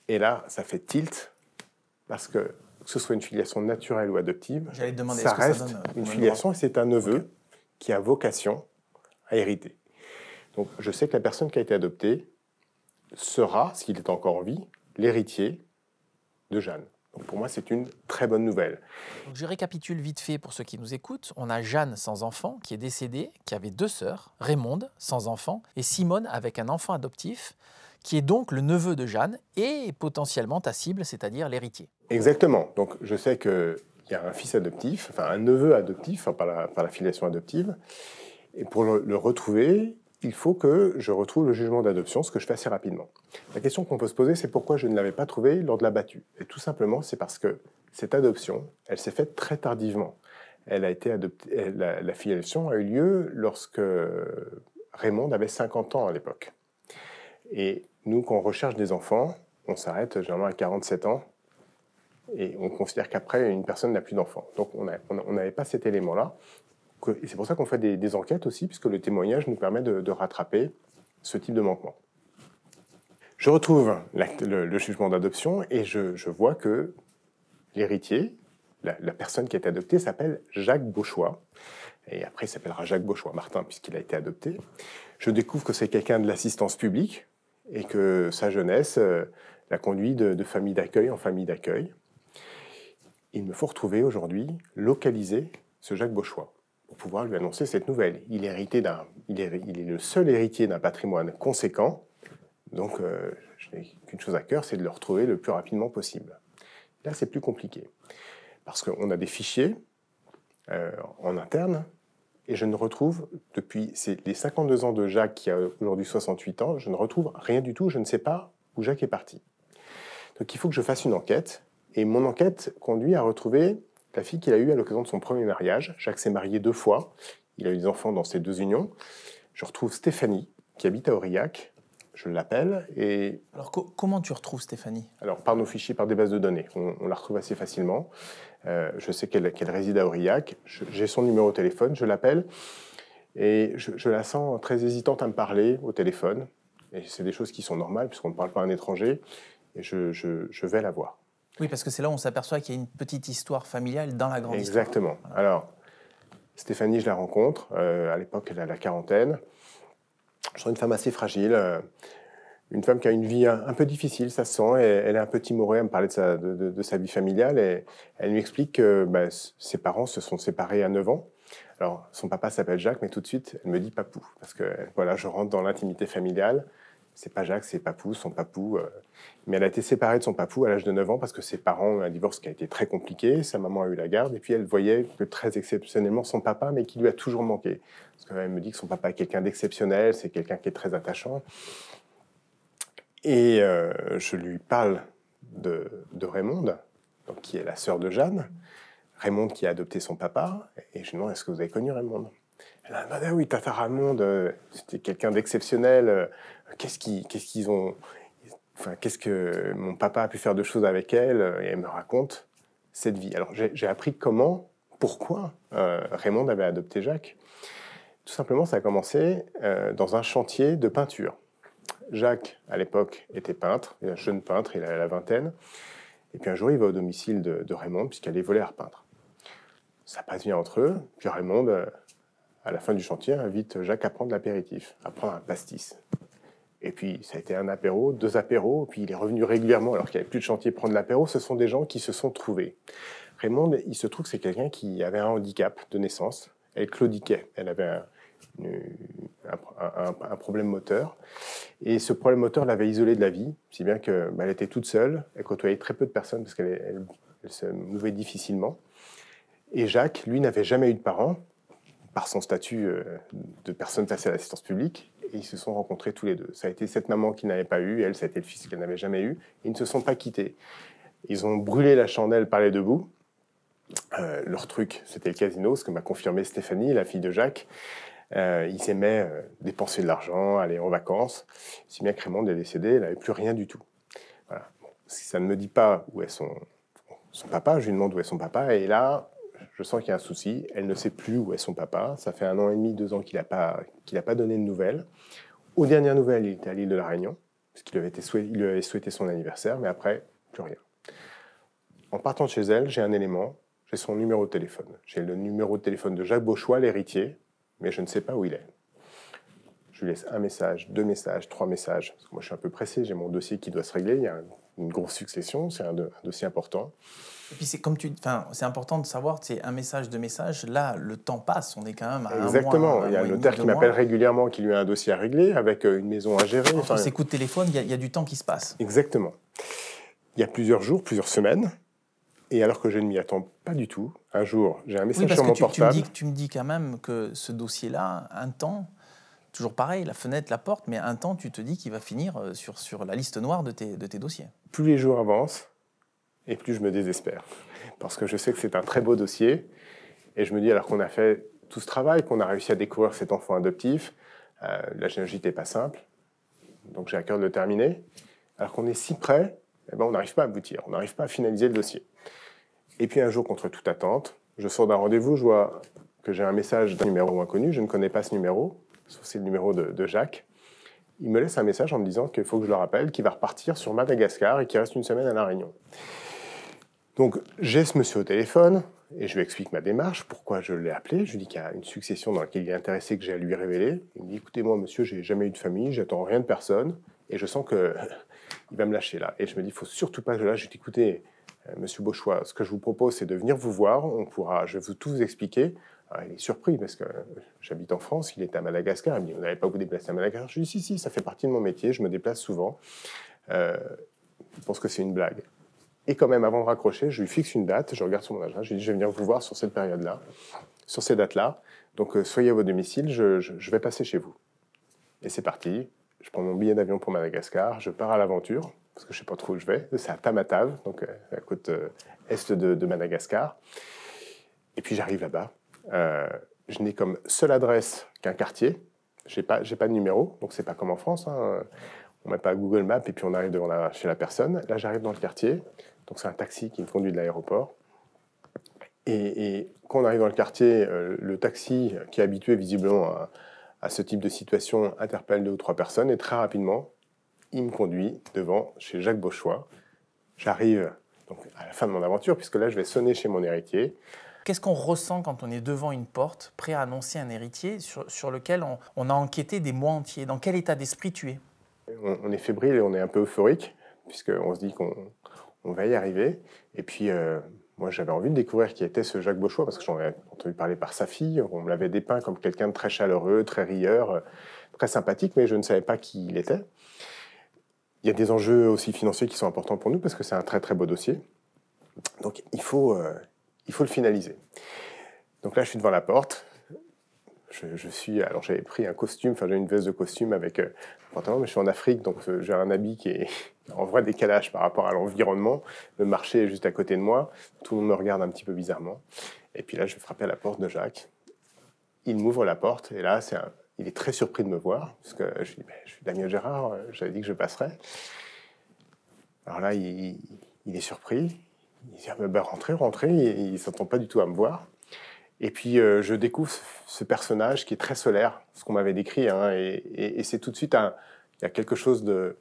Et là, ça fait tilt, parce que ce soit une filiation naturelle ou adoptive, ça reste une filiation, et c'est un neveu qui a vocation à hériter. Donc, je sais que la personne qui a été adoptée sera, s'il est encore en vie, l'héritier de Jeanne. Donc, pour moi, c'est une très bonne nouvelle. Donc, je récapitule vite fait pour ceux qui nous écoutent. On a Jeanne sans enfant qui est décédée, qui avait 2 sœurs, Raymonde sans enfant et Simone avec un enfant adoptif, qui est donc le neveu de Jeanne et potentiellement ta cible, c'est-à-dire l'héritier. Exactement. Donc, je sais qu'il y a un fils adoptif, enfin un neveu adoptif, par la filiation adoptive. Et pour le retrouver, il faut que je retrouve le jugement d'adoption, ce que je fais assez rapidement. La question qu'on peut se poser, c'est pourquoi je ne l'avais pas trouvé lors de la battue. Et tout simplement, c'est parce que cette adoption, elle s'est faite très tardivement. Elle a été adoptée, la filiation a eu lieu lorsque Raymonde avait 50 ans à l'époque. Et nous, quand on recherche des enfants, on s'arrête généralement à 47 ans et on considère qu'après, une personne n'a plus d'enfants. Donc, on n'avait pas cet élément-là. Et c'est pour ça qu'on fait des enquêtes aussi, puisque le témoignage nous permet de rattraper ce type de manquement. Je retrouve le jugement d'adoption et je vois que l'héritier, la personne qui a été adoptée, s'appelle Jacques Beauchois. Et après, il s'appellera Jacques Beauchois-Martin, puisqu'il a été adopté. Je découvre que c'est quelqu'un de l'assistance publique et que sa jeunesse l'a conduit de famille d'accueil en famille d'accueil. Il me faut retrouver aujourd'hui, localiser ce Jacques Beauchois, pour pouvoir lui annoncer cette nouvelle. Il est le seul héritier d'un patrimoine conséquent, donc je n'ai qu'une chose à cœur, c'est de le retrouver le plus rapidement possible. Là, c'est plus compliqué, parce qu'on a des fichiers en interne, et je ne retrouve, depuis les 52 ans de Jacques, qui a aujourd'hui 68 ans, je ne retrouve rien du tout, je ne sais pas où Jacques est parti. Donc il faut que je fasse une enquête, et mon enquête conduit à retrouver la fille qu'il a eue à l'occasion de son premier mariage. Jacques s'est marié 2 fois. Il a eu des enfants dans ces 2 unions. Je retrouve Stéphanie, qui habite à Aurillac. Je l'appelle et... Alors, comment tu retrouves Stéphanie? Alors, par nos fichiers, par des bases de données. On la retrouve assez facilement. Je sais qu'elle réside à Aurillac. J'ai son numéro de téléphone, je l'appelle. Et je la sens très hésitante à me parler au téléphone. Et c'est des choses qui sont normales, puisqu'on ne parle pas à un étranger. Et je vais la voir. Oui, parce que c'est là où on s'aperçoit qu'il y a une petite histoire familiale dans la grande Exactement. histoire. Voilà. Alors, Stéphanie, je la rencontre. À l'époque, elle a la quarantaine. Je sens une femme assez fragile. Une femme qui a une vie un peu difficile, ça se sent. Elle est un peu timorée à me parler de sa vie familiale. Et elle lui explique que ses parents se sont séparés à 9 ans. Alors, son papa s'appelle Jacques, mais tout de suite, elle me dit Papou. Parce que voilà, je rentre dans l'intimité familiale. C'est pas Jacques, c'est Papou, son papou. Mais elle a été séparée de son papou à l'âge de 9 ans parce que ses parents ont eu un divorce qui a été très compliqué. Sa maman a eu la garde. Et puis elle voyait que très exceptionnellement son papa, mais qui lui a toujours manqué. Parce qu'elle me dit que son papa est quelqu'un d'exceptionnel, c'est quelqu'un qui est très attachant. Et je lui parle de Raymonde, donc, qui est la sœur de Jeanne. Raymonde qui a adopté son papa. Et je lui demande, est-ce que vous avez connu Raymonde? Elle a dit, ah oui, Tata Raymonde, c'était quelqu'un d'exceptionnel. Qu'est-ce que mon papa a pu faire de choses avec elle? Et elle me raconte cette vie. Alors, j'ai appris pourquoi Raymonde avait adopté Jacques. Tout simplement, ça a commencé dans un chantier de peinture. Jacques, à l'époque, était peintre, un jeune peintre, il a la vingtaine. Et puis un jour, il va au domicile de Raymonde, puisqu'elle est volée repeindre. Ça passe bien entre eux. Puis Raymonde, à la fin du chantier, invite Jacques à prendre l'apéritif, à prendre un pastis. Et puis, ça a été un apéro, 2 apéros, puis il est revenu régulièrement alors qu'il n'y avait plus de chantier prendre l'apéro. Ce sont des gens qui se sont trouvés. Raymond, il se trouve que c'est quelqu'un qui avait un handicap de naissance. Elle claudiquait. Elle avait un problème moteur. Et ce problème moteur l'avait isolée de la vie, si bien qu'elle était toute seule. Elle côtoyait très peu de personnes parce qu'elle se mouvait difficilement. Et Jacques, lui, n'avait jamais eu de parents, par son statut de personne placée à l'assistance publique. Et ils se sont rencontrés tous les deux. Ça a été cette maman qui n'avait pas eu, elle, ça a été le fils qu'elle n'avait jamais eu. Ils ne se sont pas quittés. Ils ont brûlé la chandelle par les deux bouts. Leur truc, c'était le casino, ce que m'a confirmé Stéphanie, la fille de Jacques. Ils aimaient dépenser de l'argent, aller en vacances. Si bien que Raymond est décédé, elle n'avait plus rien du tout. Voilà. Bon, si ça ne me dit pas où est son papa, je lui demande où est son papa, et là, je sens qu'il y a un souci. Elle ne sait plus où est son papa. Ça fait 1 an et demi, 2 ans qu'il n'a pas donné de nouvelles. Aux dernières nouvelles, il était à l'île de la Réunion, parce qu'il lui avait souhaité son anniversaire, mais après, plus rien. En partant de chez elle, j'ai un élément, j'ai son numéro de téléphone. J'ai le numéro de téléphone de Jacques Beauchois, l'héritier, mais je ne sais pas où il est. Je lui laisse 1 message, 2 messages, 3 messages, parce que moi je suis un peu pressé, j'ai mon dossier qui doit se régler, il y a une grosse succession, c'est un dossier important. Et puis c'est important de savoir, c'est 1 message, 2 messages, là le temps passe, on est quand même à Exactement. 1 mois, Il y a le notaire qui m'appelle régulièrement, qui lui a un dossier à régler, avec une maison à gérer. Entre ces coups de téléphone, il y a du temps qui se passe. Exactement. Il y a plusieurs jours, plusieurs semaines, et alors que je ne m'y attends pas du tout, un jour, j'ai un message sur mon portable. Tu me dis quand même que ce dossier-là, un temps, toujours pareil, la fenêtre, la porte, mais un temps, tu te dis qu'il va finir sur la liste noire de tes dossiers. Plus les jours avancent, et plus je me désespère. Parce que je sais que c'est un très beau dossier, et je me dis, alors qu'on a fait tout ce travail, qu'on a réussi à découvrir cet enfant adoptif, la généalogie n'était pas simple, donc j'ai à cœur de le terminer, alors qu'on est si près, eh ben, on n'arrive pas à aboutir, on n'arrive pas à finaliser le dossier. Et puis un jour, contre toute attente, je sors d'un rendez-vous, je vois que j'ai un message d'un numéro inconnu, je ne connais pas ce numéro, sauf c'est le numéro de Jacques. Il me laisse un message en me disant qu'il faut que je le rappelle, qu'il va repartir sur Madagascar et qu'il reste 1 semaine à La Réunion. Donc j'ai ce monsieur au téléphone et je lui explique ma démarche, pourquoi je l'ai appelé. Je lui dis qu'il y a une succession dans laquelle il est intéressé que j'ai à lui révéler. Il me dit, écoutez, moi monsieur, j'ai jamais eu de famille, j'attends rien de personne et je sens qu'il va me lâcher là. Et je me dis, il ne faut surtout pas que je lâche. Je lui dis, écoutez, monsieur Beauchois, ce que je vous propose, c'est de venir vous voir. Je vais tout vous expliquer. Alors, il est surpris parce que j'habite en France, il est à Madagascar. Il me dit, vous n'allez pas vous déplacer à Madagascar? Je lui dis, si, ça fait partie de mon métier, je me déplace souvent. Je pense que c'est une blague. Et quand même, avant de raccrocher, je lui fixe une date, je regarde sur mon agenda, je lui dis, je vais venir vous voir sur cette période-là, sur ces dates-là. Donc, soyez à votre domicile, je vais passer chez vous. Et c'est parti. Je prends mon billet d'avion pour Madagascar, je pars à l'aventure, parce que je ne sais pas trop où je vais. C'est à Tamatave, donc à la côte est de Madagascar. Et puis j'arrive là-bas. Je n'ai comme seule adresse qu'un quartier. Je n'ai pas de numéro, donc c'est pas comme en France. Hein. On ne met pas Google Maps et puis on arrive chez la personne. Là, j'arrive dans le quartier. Donc c'est un taxi qui me conduit de l'aéroport. Et quand on arrive dans le quartier, le taxi, qui est habitué visiblement à ce type de situation, interpelle 2 ou 3 personnes. Et très rapidement, il me conduit devant chez Jacques Beauchois. J'arrive donc à la fin de mon aventure, puisque là, je vais sonner chez mon héritier. Qu'est-ce qu'on ressent quand on est devant une porte, prêt à annoncer un héritier sur lequel on a enquêté des mois entiers? Dans quel état d'esprit tu es? On est fébrile et on est un peu euphorique, puisqu'on se dit qu'on va y arriver. Et puis, moi, j'avais envie de découvrir qui était ce Jacques Beauchois, parce que j'en avais entendu parler par sa fille. On me l'avait dépeint comme quelqu'un de très chaleureux, très rieur, très sympathique, mais je ne savais pas qui il était. Il y a des enjeux aussi financiers qui sont importants pour nous, parce que c'est un très, très beau dossier. Donc, il faut le finaliser. Donc là, je suis devant la porte. Alors j'avais pris un costume, j'ai une veste de costume avec un pantalon, mais je suis en Afrique, donc j'ai un habit qui est en vrai décalage par rapport à l'environnement. Le marché est juste à côté de moi. Tout le monde me regarde un petit peu bizarrement. Et puis là, je vais frapper à la porte de Jacques. Il m'ouvre la porte, et là, il est très surpris de me voir, parce que je lui dis, je suis Damien Gérard, j'avais dit que je passerais. Alors là, il est surpris. Il dit, rentrez, il ne s'attend pas du tout à me voir. Et puis, je découvre ce personnage qui est très solaire, ce qu'on m'avait décrit, hein, et c'est tout de suite, il y a quelque chose de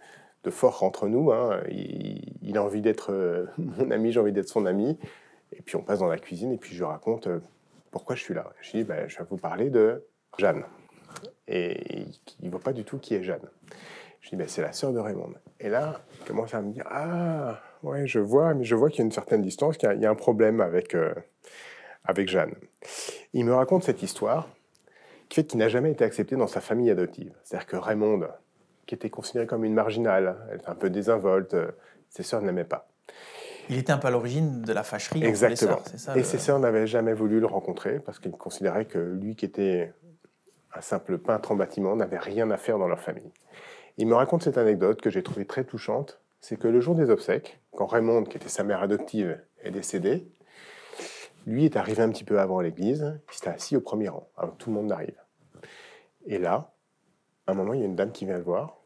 fort entre nous. Hein. Il a envie d'être mon ami, j'ai envie d'être son ami. Et puis, on passe dans la cuisine, et puis je lui raconte pourquoi je suis là. Je lui dis, je vais vous parler de Jeanne. Et il ne voit pas du tout qui est Jeanne. Je dis, ben, c'est la sœur de Raymond. Et là, il commence à me dire, ah, ouais, je vois, mais je vois qu'il y a une certaine distance, qu'il y a un problème avec Jeanne. Il me raconte cette histoire qui fait qu'il n'a jamais été accepté dans sa famille adoptive. C'est-à-dire que Raymond, qui était considérée comme une marginale, elle était un peu désinvolte, ses sœurs ne l'aimaient pas. Il était un peu à l'origine de la fâcherie entre les Exactement. sœurs, c'est ça? Et ses sœurs n'avaient jamais voulu le rencontrer parce qu'ils considéraient que lui, qui était un simple peintre en bâtiment, n'avait rien à faire dans leur famille. Il me raconte cette anecdote que j'ai trouvée très touchante. C'est que le jour des obsèques, quand Raymond, qui était sa mère adoptive, est décédé, lui est arrivé un petit peu avant à l'église, il s'était assis au premier rang, avant que tout le monde n'arrive. Et là, à un moment, il y a une dame qui vient le voir.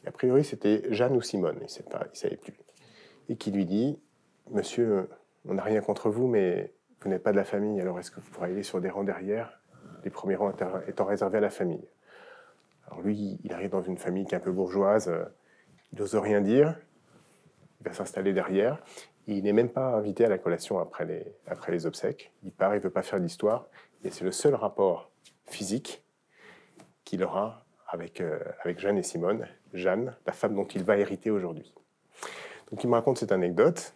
Et a priori, c'était Jeanne ou Simone, il ne savait plus. Et qui lui dit, « Monsieur, on n'a rien contre vous, mais vous n'êtes pas de la famille, alors est-ce que vous pourrez aller sur des rangs derrière, les premiers rangs étant réservés à la famille ?» Alors lui, il arrive dans une famille qui est un peu bourgeoise, il n'ose rien dire, il va s'installer derrière, et il n'est même pas invité à la collation après les obsèques. Il part, il ne veut pas faire d'histoire, et c'est le seul rapport physique qu'il aura avec Jeanne et Simone, Jeanne, la femme dont il va hériter aujourd'hui. Donc il me raconte cette anecdote,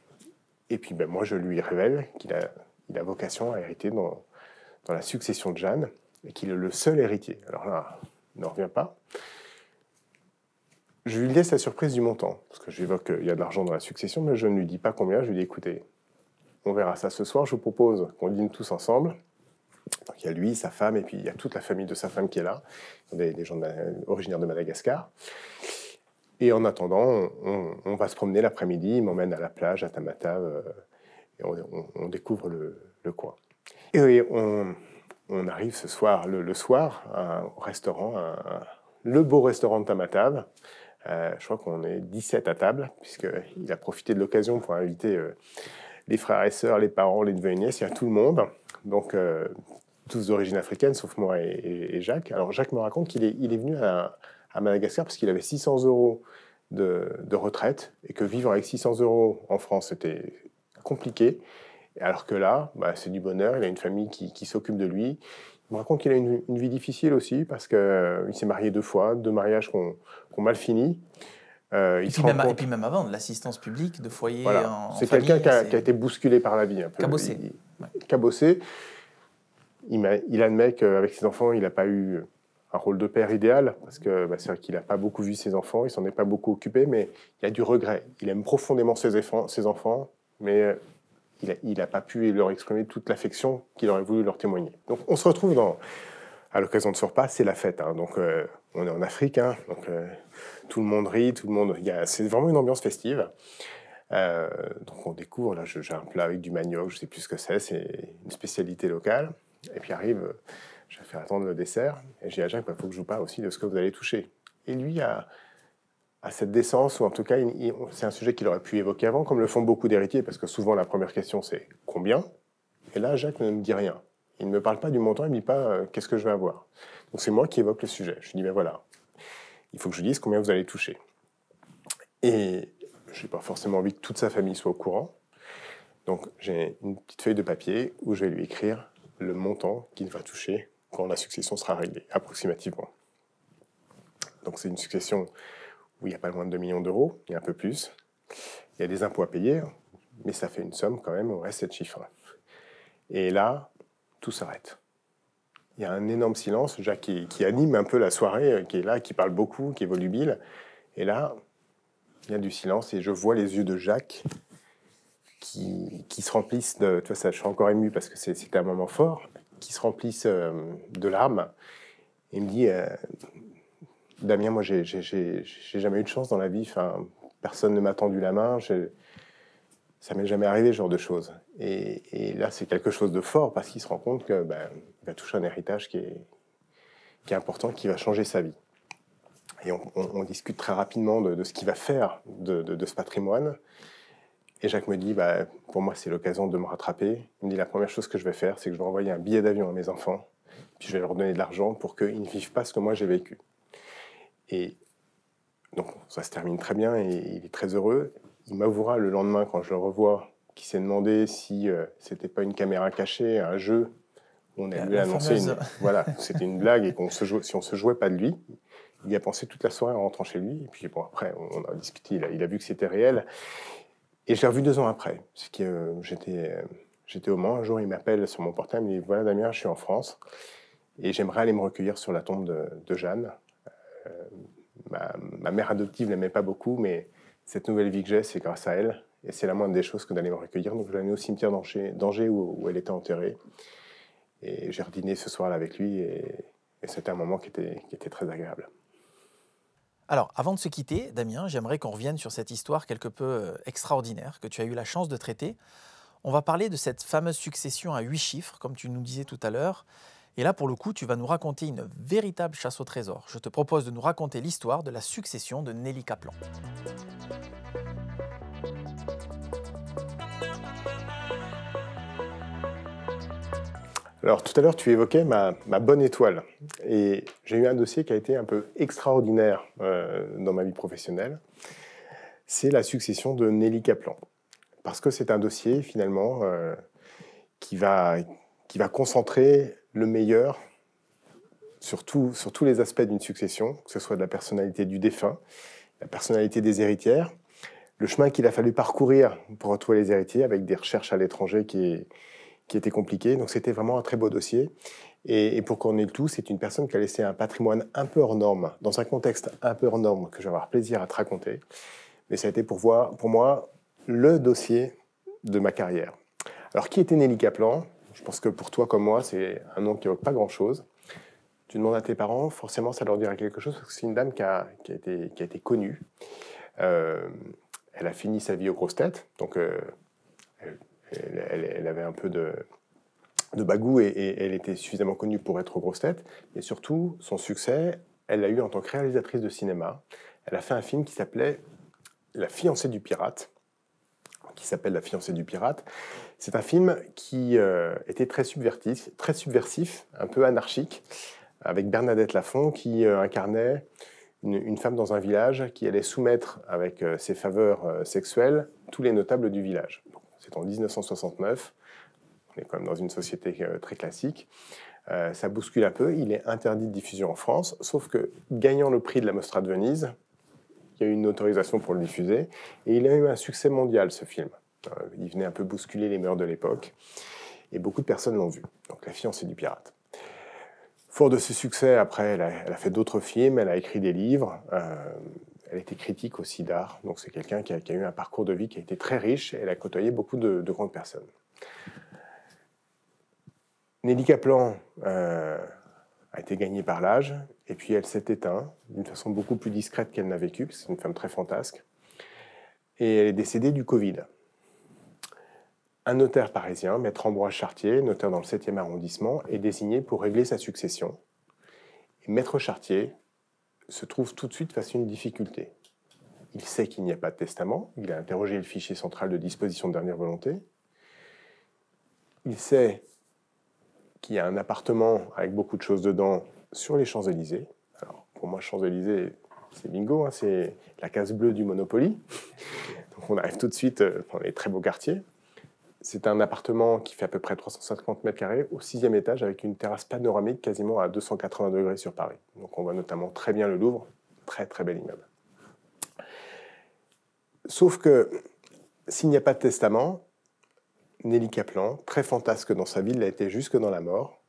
et puis ben, moi je lui révèle qu'il a vocation à hériter dans la succession de Jeanne, et qu'il est le seul héritier. Alors là, il n'en revient pas. Je lui laisse la surprise du montant, parce que j'évoque qu'il y a de l'argent dans la succession, mais je ne lui dis pas combien, je lui dis écoutez, on verra ça ce soir, je vous propose qu'on dîne tous ensemble. Donc il y a lui, sa femme, et puis il y a toute la famille de sa femme qui est là, des gens originaires de Madagascar. Et en attendant, on va se promener l'après-midi, il m'emmène à la plage, à Tamatave, et on découvre le coin. Et on arrive ce soir, le soir, au restaurant, le beau restaurant de Tamatave. Je crois qu'on est 17 à table, puisqu'il a profité de l'occasion pour inviter les frères et sœurs, les parents, les neveux et nièces, il y a tout le monde. Donc, tous d'origine africaine, sauf moi et Jacques. Alors, Jacques me raconte qu'il est venu à Madagascar parce qu'il avait 600 € de retraite et que vivre avec 600 € en France, c'était compliqué. Alors que là, bah, c'est du bonheur, il a une famille qui s'occupe de lui. Il me raconte qu'il a une vie difficile aussi parce qu'il s'est marié 2 fois, 2 mariages qui ont mal fini. Et puis même avant, de l'assistance publique, de foyer voilà. en c'est famille. Quelqu'un qui a été bousculé par la vie un peu. Cabossé. Cabossé. Il admet qu'avec ses enfants, il n'a pas eu un rôle de père idéal, parce que bah, c'est vrai qu'il n'a pas beaucoup vu ses enfants, il s'en est pas beaucoup occupé, mais il y a du regret. Il aime profondément ses enfants, mais il n'a pas pu leur exprimer toute l'affection qu'il aurait voulu leur témoigner. Donc on se retrouve à l'occasion de ce repas, c'est la fête. Hein. Donc on est en Afrique, hein, donc tout le monde rit, c'est vraiment une ambiance festive. Donc on découvre, là j'ai un plat avec du manioc, je ne sais plus ce que c'est une spécialité locale. Et puis arrive, je vais faire attendre le dessert, et je dis à Jacques, il faut que je vous parle aussi de ce que vous allez toucher. Et lui a cette décence, ou en tout cas, c'est un sujet qu'il aurait pu évoquer avant, comme le font beaucoup d'héritiers, parce que souvent la première question c'est combien. Et là, Jacques ne me dit rien. Il ne me parle pas du montant, il ne me dit pas qu'est-ce que je vais avoir. Donc c'est moi qui évoque le sujet. Je lui dis, ben voilà, il faut que je dise combien vous allez toucher. Et je n'ai pas forcément envie que toute sa famille soit au courant. Donc j'ai une petite feuille de papier où je vais lui écrire le montant qu'il va toucher quand la succession sera réglée, approximativement. Donc c'est une succession où il n'y a pas loin de 2 millions d'euros, il y a un peu plus. Il y a des impôts à payer, mais ça fait une somme quand même, au reste, c'est de chiffres. Et là, tout s'arrête. Il y a un énorme silence, Jacques qui anime un peu la soirée, qui est là, qui parle beaucoup, qui est volubile. Et là, il y a du silence et je vois les yeux de Jacques qui se remplissent de... Tu vois, ça, je suis encore ému parce que c'était un moment fort, qui se remplissent de larmes. Et il me dit, Damien, moi, j'ai jamais eu de chance dans la vie. Enfin, personne ne m'a tendu la main. Ça m'est jamais arrivé, ce genre de choses. Et là, c'est quelque chose de fort parce qu'il se rend compte que il va toucher un héritage qui est important, qui va changer sa vie. Et on discute très rapidement de ce qu'il va faire de ce patrimoine. Et Jacques me dit, pour moi, c'est l'occasion de me rattraper. Il me dit, la première chose que je vais faire, c'est que je vais envoyer un billet d'avion à mes enfants, puis je vais leur donner de l'argent pour qu'ils ne vivent pas ce que moi j'ai vécu. Et donc, ça se termine très bien et il est très heureux. Il m'avouera le lendemain, quand je le revois, qu'il s'est demandé si c'était pas une caméra cachée, un jeu, où on a lui annoncé voilà, c'était une blague et si on se jouait pas de lui. Il y a pensé toute la soirée en rentrant chez lui. Et puis bon, après, on a discuté, il a vu que c'était réel. Et je l'ai revu 2 ans après. J'étais au Mans. Un jour, il m'appelle sur mon portable. Il me dit, voilà Damien, je suis en France. Et j'aimerais aller me recueillir sur la tombe de Jeanne. Ma mère adoptive ne l'aimait pas beaucoup, mais cette nouvelle vie que j'ai, c'est grâce à elle. Et c'est la moindre des choses que d'aller me recueillir. Donc, je l'ai amené au cimetière d'Angers où elle était enterrée. Et j'ai redîné ce soir-là avec lui. Et c'était un moment qui était très agréable. Alors, avant de se quitter, Damien, j'aimerais qu'on revienne sur cette histoire quelque peu extraordinaire que tu as eu la chance de traiter. On va parler de cette fameuse succession à 8 chiffres, comme tu nous disais tout à l'heure. Et là, pour le coup, tu vas nous raconter une véritable chasse au trésor. Je te propose de nous raconter l'histoire de la succession de Nelly Kaplan. Alors, tout à l'heure, tu évoquais ma bonne étoile. Et j'ai eu un dossier qui a été un peu extraordinaire dans ma vie professionnelle. C'est la succession de Nelly Kaplan. Parce que c'est un dossier, finalement, qui va concentrer le meilleur sur tous les aspects d'une succession, que ce soit de la personnalité du défunt, la personnalité des héritières, le chemin qu'il a fallu parcourir pour retrouver les héritiers, avec des recherches à l'étranger qui étaient compliquées. Donc c'était vraiment un très beau dossier. Et pour qu'on ait le tout, c'est une personne qui a laissé un patrimoine un peu hors norme, dans un contexte un peu hors norme, que je vais avoir plaisir à te raconter. Mais ça a été pour moi le dossier de ma carrière. Alors, qui était Nelly Kaplan? Je pense que pour toi comme moi, c'est un nom qui évoque pas grand-chose. Tu demandes à tes parents, forcément, ça leur dira quelque chose, parce que c'est une dame qui a été connue. Elle a fini sa vie aux grosses têtes, donc elle avait un peu de bagou et elle était suffisamment connue pour être aux grosses têtes. Et surtout, son succès, elle l'a eu en tant que réalisatrice de cinéma. Elle a fait un film qui s'appelait La fiancée du pirate, C'est un film qui était très subversif, un peu anarchique, avec Bernadette Lafont qui incarnait une femme dans un village qui allait soumettre avec ses faveurs sexuelles tous les notables du village. C'est en 1969, on est quand même dans une société très classique. Ça bouscule un peu, il est interdit de diffusion en France, sauf que gagnant le prix de la Mostra de Venise, il y a eu une autorisation pour le diffuser, et il a eu un succès mondial, ce film. Il venait un peu bousculer les mœurs de l'époque, et beaucoup de personnes l'ont vu. Donc La fiancée du pirate. Fort de ce succès, après, elle a fait d'autres films, elle a écrit des livres, elle était critique aussi d'art, donc c'est quelqu'un qui a eu un parcours de vie qui a été très riche, et elle a côtoyé beaucoup de grandes personnes. Nelly Kaplan a été gagnée par l'âge, et puis elle s'est éteinte d'une façon beaucoup plus discrète qu'elle n'a vécu, parce que c'est une femme très fantasque, et elle est décédée du Covid. Un notaire parisien, maître Ambroise Chartier, notaire dans le 7e arrondissement, est désigné pour régler sa succession. Et maître Chartier se trouve tout de suite face à une difficulté. Il sait qu'il n'y a pas de testament, il a interrogé le fichier central de disposition de dernière volonté. Il sait qu'il y a un appartement avec beaucoup de choses dedans sur les Champs-Élysées. Alors, pour moi, Champs-Élysées, c'est bingo, hein, c'est la case bleue du Monopoly. Donc on arrive tout de suite dans les très beaux quartiers. C'est un appartement qui fait à peu près 350 mètres carrés au 6e étage avec une terrasse panoramique quasiment à 280 degrés sur Paris. Donc on voit notamment très bien le Louvre, très très bel immeuble. Sauf que s'il n'y a pas de testament, Nelly Kaplan, très fantasque dans sa vie, l'a été jusque dans la mort,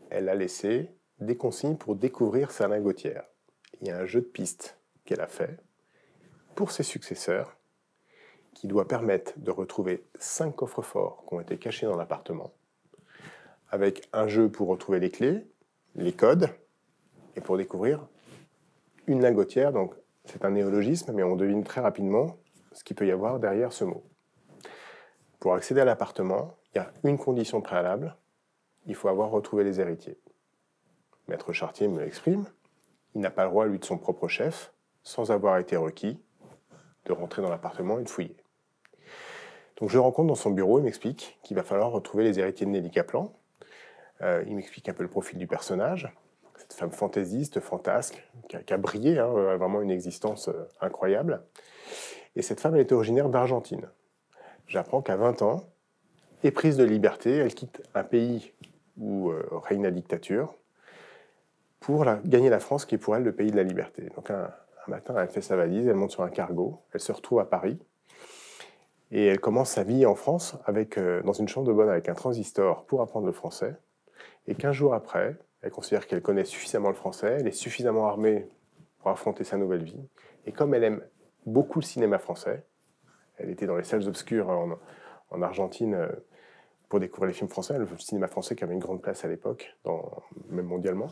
elle a laissé des consignes pour découvrir sa lingotière. Il y a un jeu de pistes qu'elle a fait pour ses successeurs qui doit permettre de retrouver 5 coffres-forts qui ont été cachés dans l'appartement, avec un jeu pour retrouver les clés, les codes, et pour découvrir une lingotière. Donc c'est un néologisme, mais on devine très rapidement ce qu'il peut y avoir derrière ce mot. Pour accéder à l'appartement, il y a une condition préalable, il faut avoir retrouvé les héritiers. Maître Chartier me l'exprime, il n'a pas le droit, lui, de son propre chef, sans avoir été requis, de rentrer dans l'appartement et de fouiller. Donc je le rencontre dans son bureau, il m'explique qu'il va falloir retrouver les héritiers de Nelly Kaplan. Il m'explique un peu le profil du personnage, cette femme fantaisiste, fantasque, qui a brillé, hein, vraiment une existence incroyable. Et cette femme, elle est originaire d'Argentine. J'apprends qu'à 20 ans, éprise de liberté, elle quitte un pays où règne la dictature pour gagner la France, qui est pour elle le pays de la liberté. Donc un matin, elle fait sa valise, elle monte sur un cargo, elle se retrouve à Paris, et elle commence sa vie en France dans une chambre de bonne avec un transistor pour apprendre le français. Et 15 jours après, elle considère qu'elle connaît suffisamment le français, elle est suffisamment armée pour affronter sa nouvelle vie. Et comme elle aime beaucoup le cinéma français, elle était dans les salles obscures en Argentine pour découvrir les films français, le cinéma français qui avait une grande place à l'époque, même mondialement.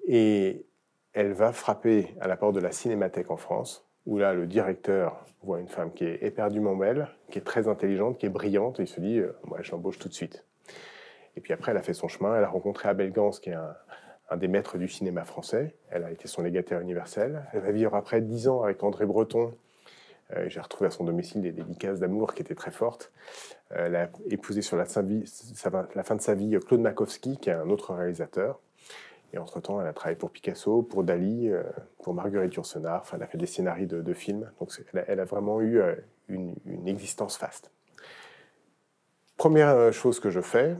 Et elle va frapper à la porte de la Cinémathèque en France, où là, le directeur voit une femme qui est éperdument belle, qui est très intelligente, qui est brillante, et il se dit moi, je l'embauche tout de suite. Et puis après, elle a fait son chemin, elle a rencontré Abel Gance, qui est un des maîtres du cinéma français. Elle a été son légataire universel. Elle va vivre après 10 ans avec André Breton. J'ai retrouvé à son domicile des dédicaces d'amour qui étaient très fortes. Elle a épousé sur la fin de sa vie Claude Makowski, qui est un autre réalisateur. Et entre-temps, elle a travaillé pour Picasso, pour Dali, pour Marguerite Yourcenar. Enfin, elle a fait des scénarios de films. Donc elle a vraiment eu une existence faste. Première chose que je fais,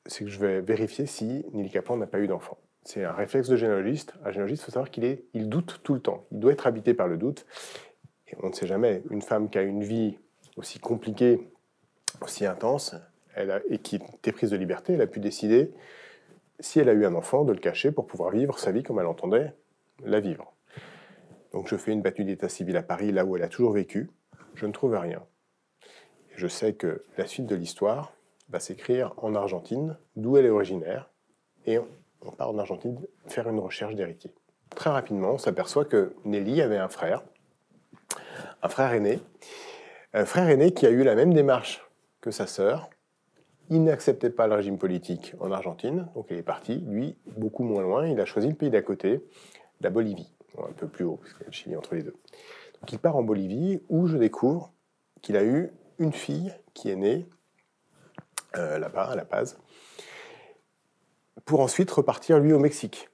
c'est que je vais vérifier si Nelly Kaplan n'a pas eu d'enfant. C'est un réflexe de généalogiste. Un généalogiste, il faut savoir qu'il doute tout le temps. Il doit être habité par le doute. Et on ne sait jamais. Une femme qui a une vie aussi compliquée, aussi intense, et qui était prise de liberté, elle a pu décider, si elle a eu un enfant, de le cacher pour pouvoir vivre sa vie comme elle entendait la vivre. Donc je fais une battue d'état civil à Paris, là où elle a toujours vécu. Je ne trouve rien. Et je sais que la suite de l'histoire va s'écrire en Argentine, d'où elle est originaire, et on part en Argentine faire une recherche d'héritier. Très rapidement, on s'aperçoit que Nelly avait un frère aîné qui a eu la même démarche que sa sœur. Il n'acceptait pas le régime politique en Argentine, donc il est parti, lui, beaucoup moins loin. Il a choisi le pays d'à côté, la Bolivie, un peu plus haut, parce qu'il y a le Chili entre les deux. Donc il part en Bolivie, où je découvre qu'il a eu une fille qui est née là-bas, à La Paz, pour ensuite repartir, lui, au Mexique.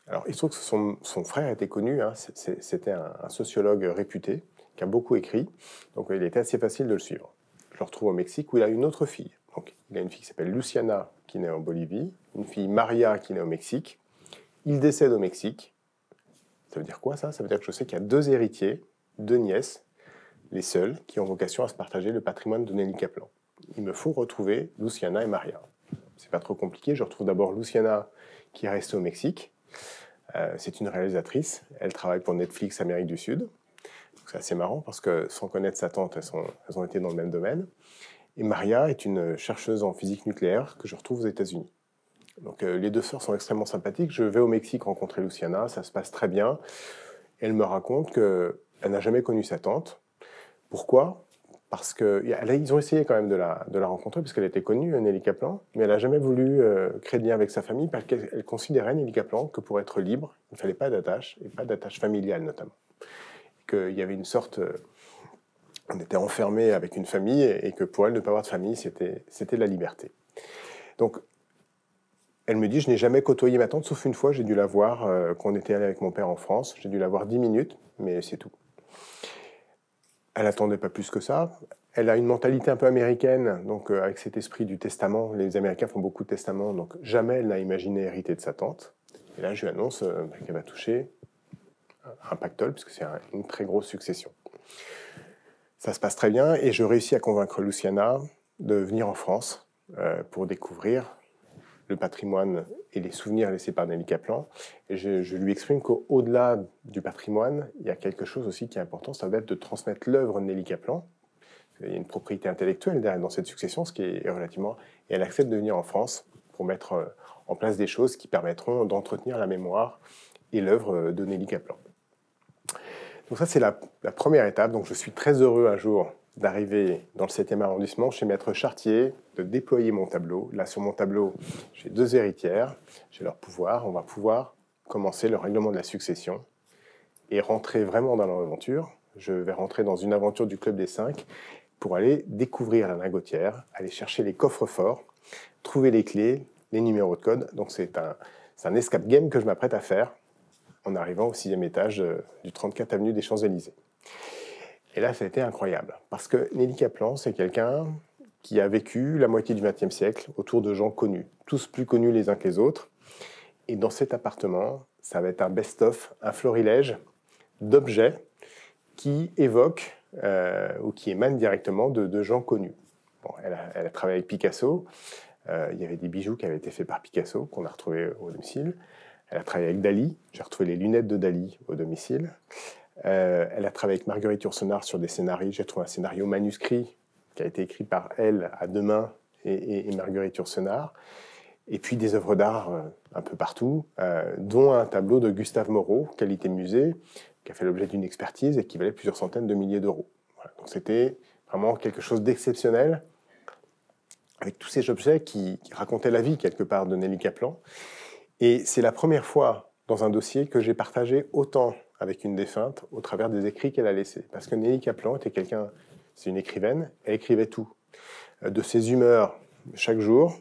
Alors, il se trouve que son frère était connu, hein, c'était un sociologue réputé, qui a beaucoup écrit, donc il était assez facile de le suivre. Je le retrouve au Mexique, où il a une autre fille. Donc, il a une fille qui s'appelle Luciana, qui naît en Bolivie, une fille Maria, qui naît au Mexique. Il décède au Mexique. Ça veut dire quoi, ça? Ça veut dire que je sais qu'il y a 2 héritiers, 2 nièces, les seuls, qui ont vocation à se partager le patrimoine de Nelly Kaplan. Il me faut retrouver Luciana et Maria. C'est pas trop compliqué. Je retrouve d'abord Luciana, qui est restée au Mexique. C'est une réalisatrice. Elle travaille pour Netflix Amérique du Sud. C'est assez marrant parce que, sans connaître sa tante, elles ont été dans le même domaine. Et Maria est une chercheuse en physique nucléaire que je retrouve aux États-Unis. Donc les 2 sœurs sont extrêmement sympathiques. Je vais au Mexique rencontrer Luciana, ça se passe très bien. Elle me raconte qu'elle n'a jamais connu sa tante. Pourquoi? Parce qu'ils ont essayé quand même de la rencontrer, parce qu'elle était connue, Nelly Kaplan, mais elle n'a jamais voulu créer de lien avec sa famille, parce qu'elle considérait, Nelly Kaplan, que pour être libre, il ne fallait pas d'attache, et pas d'attache familiale notamment. Qu'il y avait une sorte... on était enfermé avec une famille, et que pour elle, ne pas avoir de famille, c'était la liberté. Donc, elle me dit, je n'ai jamais côtoyé ma tante, sauf une fois, j'ai dû la voir quand on était allé avec mon père en France. J'ai dû la voir 10 minutes, mais c'est tout. Elle n'attendait pas plus que ça. Elle a une mentalité un peu américaine, donc avec cet esprit du testament. Les Américains font beaucoup de testaments, donc jamais elle n'a imaginé hériter de sa tante. Et là, je lui annonce qu'elle va toucher un pactole, puisque c'est une très grosse succession. Ça se passe très bien, et je réussis à convaincre Luciana de venir en France pour découvrir le patrimoine et les souvenirs laissés par Nelly Kaplan. Et je lui exprime qu'au-delà du patrimoine, il y a quelque chose aussi qui est important, ça va être de transmettre l'œuvre de Nelly Kaplan. Il y a une propriété intellectuelle dans cette succession, ce qui est relativement... Et elle accepte de venir en France pour mettre en place des choses qui permettront d'entretenir la mémoire et l'œuvre de Nelly Kaplan. Donc ça, c'est la première étape. Donc je suis très heureux un jour d'arriver dans le 7e arrondissement chez Maître Chartier, de déployer mon tableau. Là, sur mon tableau, j'ai 2 héritières, j'ai leur pouvoir. On va pouvoir commencer le règlement de la succession et rentrer vraiment dans l'aventure. Je vais rentrer dans une aventure du Club des 5 pour aller découvrir la lingotière, aller chercher les coffres-forts, trouver les clés, les numéros de code. Donc c'est un escape game que je m'apprête à faire en arrivant au 6e étage du 34 avenue des Champs-Élysées. Et là, ça a été incroyable, parce que Nelly Kaplan, c'est quelqu'un qui a vécu la moitié du XXe siècle autour de gens connus, tous plus connus les uns que les autres. Et dans cet appartement, ça va être un best-of, un florilège d'objets qui évoquent ou qui émanent directement de gens connus. Bon, elle a travaillé avec Picasso. Il y avait des bijoux qui avaient été faits par Picasso, qu'on a retrouvés au domicile. Elle a travaillé avec Dali. J'ai retrouvé les lunettes de Dali au domicile. Elle a travaillé avec Marguerite Yourcenar sur des scénarios. J'ai trouvé un scénario manuscrit qui a été écrit par elle à deux mains et Marguerite Yourcenar. Et puis des œuvres d'art un peu partout, dont un tableau de Gustave Moreau, qualité musée, qui a fait l'objet d'une expertise et qui valait plusieurs centaines de milliers d'euros. Voilà. Donc c'était vraiment quelque chose d'exceptionnel, avec tous ces objets qui racontaient la vie quelque part de Nelly Kaplan. Et c'est la première fois dans un dossier que j'ai partagé autant avec une défunte au travers des écrits qu'elle a laissés. Parce que Nelly Kaplan était quelqu'un, c'est une écrivaine, elle écrivait tout. De ses humeurs chaque jour,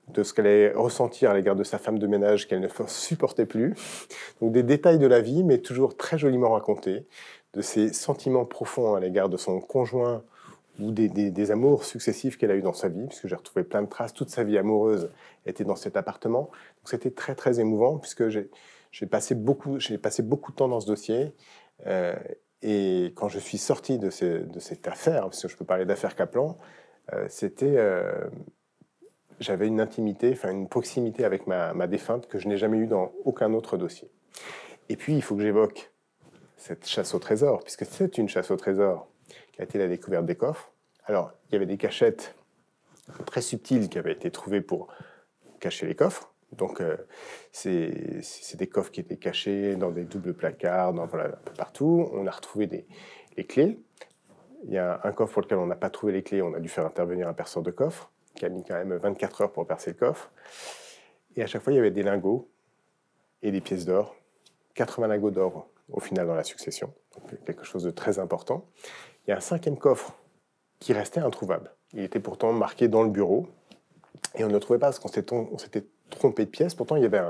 de ce qu'elle allait ressentir à l'égard de sa femme de ménage qu'elle ne supportait plus. Donc des détails de la vie, mais toujours très joliment racontés, de ses sentiments profonds à l'égard de son conjoint ou des amours successifs qu'elle a eu dans sa vie, puisque j'ai retrouvé plein de traces, toute sa vie amoureuse était dans cet appartement. Donc c'était très très émouvant, puisque j'ai passé beaucoup de temps dans ce dossier. Et quand je suis sorti de cette affaire, parce que je peux parler d'affaire Kaplan, j'avais une intimité, enfin une proximité avec ma défunte que je n'ai jamais eue dans aucun autre dossier. Et puis, il faut que j'évoque cette chasse au trésor, puisque c'est une chasse au trésor qui a été la découverte des coffres. Alors, il y avait des cachettes très subtiles qui avaient été trouvées pour cacher les coffres. Donc, c'est des coffres qui étaient cachés dans des doubles placards, voilà, un peu partout. On a retrouvé les clés. Il y a un coffre pour lequel on n'a pas trouvé les clés, on a dû faire intervenir un perceur de coffre, qui a mis quand même 24 heures pour percer le coffre. Et à chaque fois, il y avait des lingots et des pièces d'or. 80 lingots d'or au final dans la succession. Donc, quelque chose de très important. Il y a un cinquième coffre qui restait introuvable. Il était pourtant marqué dans le bureau. Et on ne le trouvait pas parce qu'on s'était trompé de pièce. Pourtant, il y avait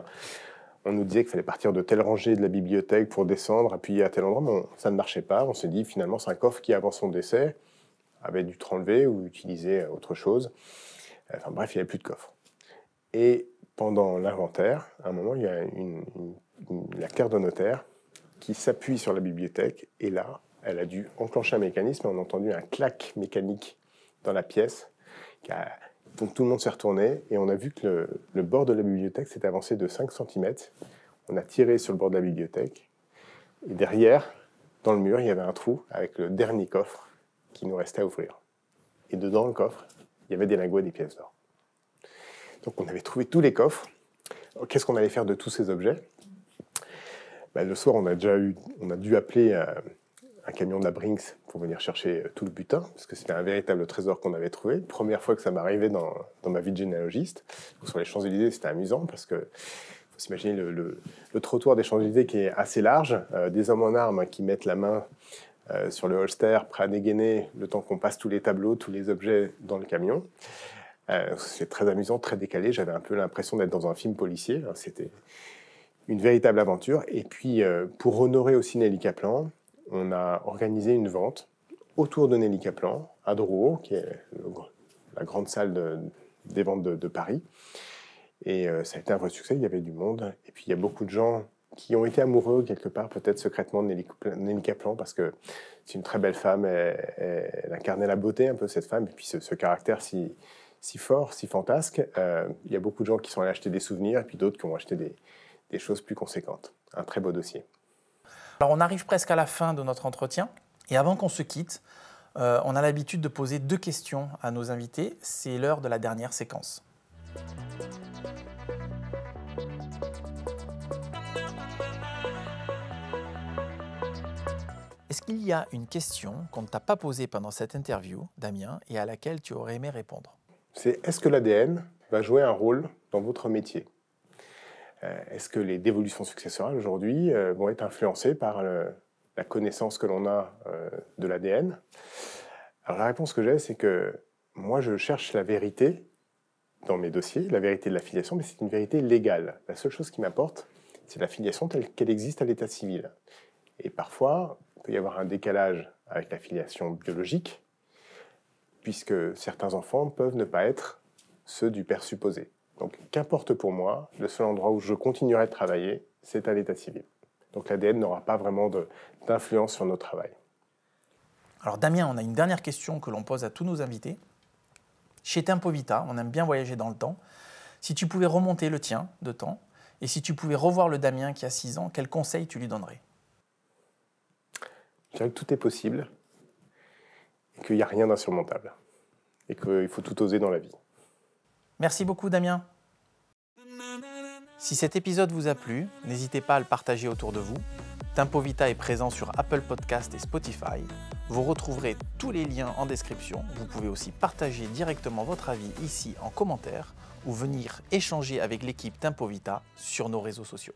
on nous disait qu'il fallait partir de telle rangée de la bibliothèque pour descendre, appuyer à tel endroit, mais ça ne marchait pas. On s'est dit, finalement, c'est un coffre qui, avant son décès, avait dû être enlevé ou utilisé autre chose. Enfin bref, il n'y avait plus de coffre. Et pendant l'inventaire, à un moment, il y a la carte de notaire qui s'appuie sur la bibliothèque. Et là, elle a dû enclencher un mécanisme. On a entendu un clac mécanique dans la pièce. Donc tout le monde s'est retourné. Et on a vu que le bord de la bibliothèque s'était avancé de 5 cm. On a tiré sur le bord de la bibliothèque. Et derrière, dans le mur, il y avait un trou avec le dernier coffre qui nous restait à ouvrir. Et dedans, le coffre, il y avait des lingots et des pièces d'or. Donc on avait trouvé tous les coffres. Qu'est-ce qu'on allait faire de tous ces objets ? Le soir, on a dû appeler un camion de la Brinks pour venir chercher tout le butin, parce que c'était un véritable trésor qu'on avait trouvé. Première fois que ça m'arrivait dans ma vie de généalogiste. Donc, sur les Champs-Élysées, c'était amusant, parce que faut s'imaginer le trottoir des Champs-Élysées qui est assez large, des hommes en armes qui mettent la main sur le holster, prêt à dégainer le temps qu'on passe tous les tableaux, tous les objets dans le camion. C'est très amusant, très décalé. J'avais un peu l'impression d'être dans un film policier. C'était une véritable aventure. Et puis, pour honorer aussi Nelly Kaplan, on a organisé une vente autour de Nelly Kaplan, à Drouot, qui est la grande salle des ventes de Paris. Et ça a été un vrai succès, il y avait du monde. Et puis, il y a beaucoup de gens qui ont été amoureux, quelque part, peut-être secrètement, de Nelly Kaplan, parce que c'est une très belle femme. Elle incarnait la beauté, un peu, cette femme. Et puis, ce caractère si fort, si fantasque. Il y a beaucoup de gens qui sont allés acheter des souvenirs, et puis d'autres qui ont acheté des choses plus conséquentes. Un très beau dossier. Alors, on arrive presque à la fin de notre entretien. Et avant qu'on se quitte, on a l'habitude de poser 2 questions à nos invités. C'est l'heure de la dernière séquence. Est-ce qu'il y a une question qu'on ne t'a pas posée pendant cette interview, Damien, et à laquelle tu aurais aimé répondre ? C'est est-ce que l'ADN va jouer un rôle dans votre métier ? Est-ce que les dévolutions successorales aujourd'hui vont être influencées par la connaissance que l'on a de l'ADN ? Alors la réponse que j'ai, c'est que moi je cherche la vérité dans mes dossiers, la vérité de la filiation, mais c'est une vérité légale. La seule chose qui m'importe, c'est la filiation telle qu'elle existe à l'état civil. Et parfois, il peut y avoir un décalage avec la filiation biologique, puisque certains enfants peuvent ne pas être ceux du père supposé. Donc, qu'importe pour moi, le seul endroit où je continuerai de travailler, c'est à l'état civil. Donc l'ADN n'aura pas vraiment d'influence sur notre travail. Alors Damien, on a une dernière question que l'on pose à tous nos invités. Chez Tempovita, on aime bien voyager dans le temps. Si tu pouvais remonter le tien de temps, et si tu pouvais revoir le Damien qui a 6 ans, quel conseil tu lui donnerais? Je dirais que tout est possible, et qu'il n'y a rien d'insurmontable, et qu'il faut tout oser dans la vie. Merci beaucoup Damien. Si cet épisode vous a plu, n'hésitez pas à le partager autour de vous. Tempovita est présent sur Apple Podcast et Spotify. Vous retrouverez tous les liens en description. Vous pouvez aussi partager directement votre avis ici en commentaire ou venir échanger avec l'équipe Tempovita sur nos réseaux sociaux.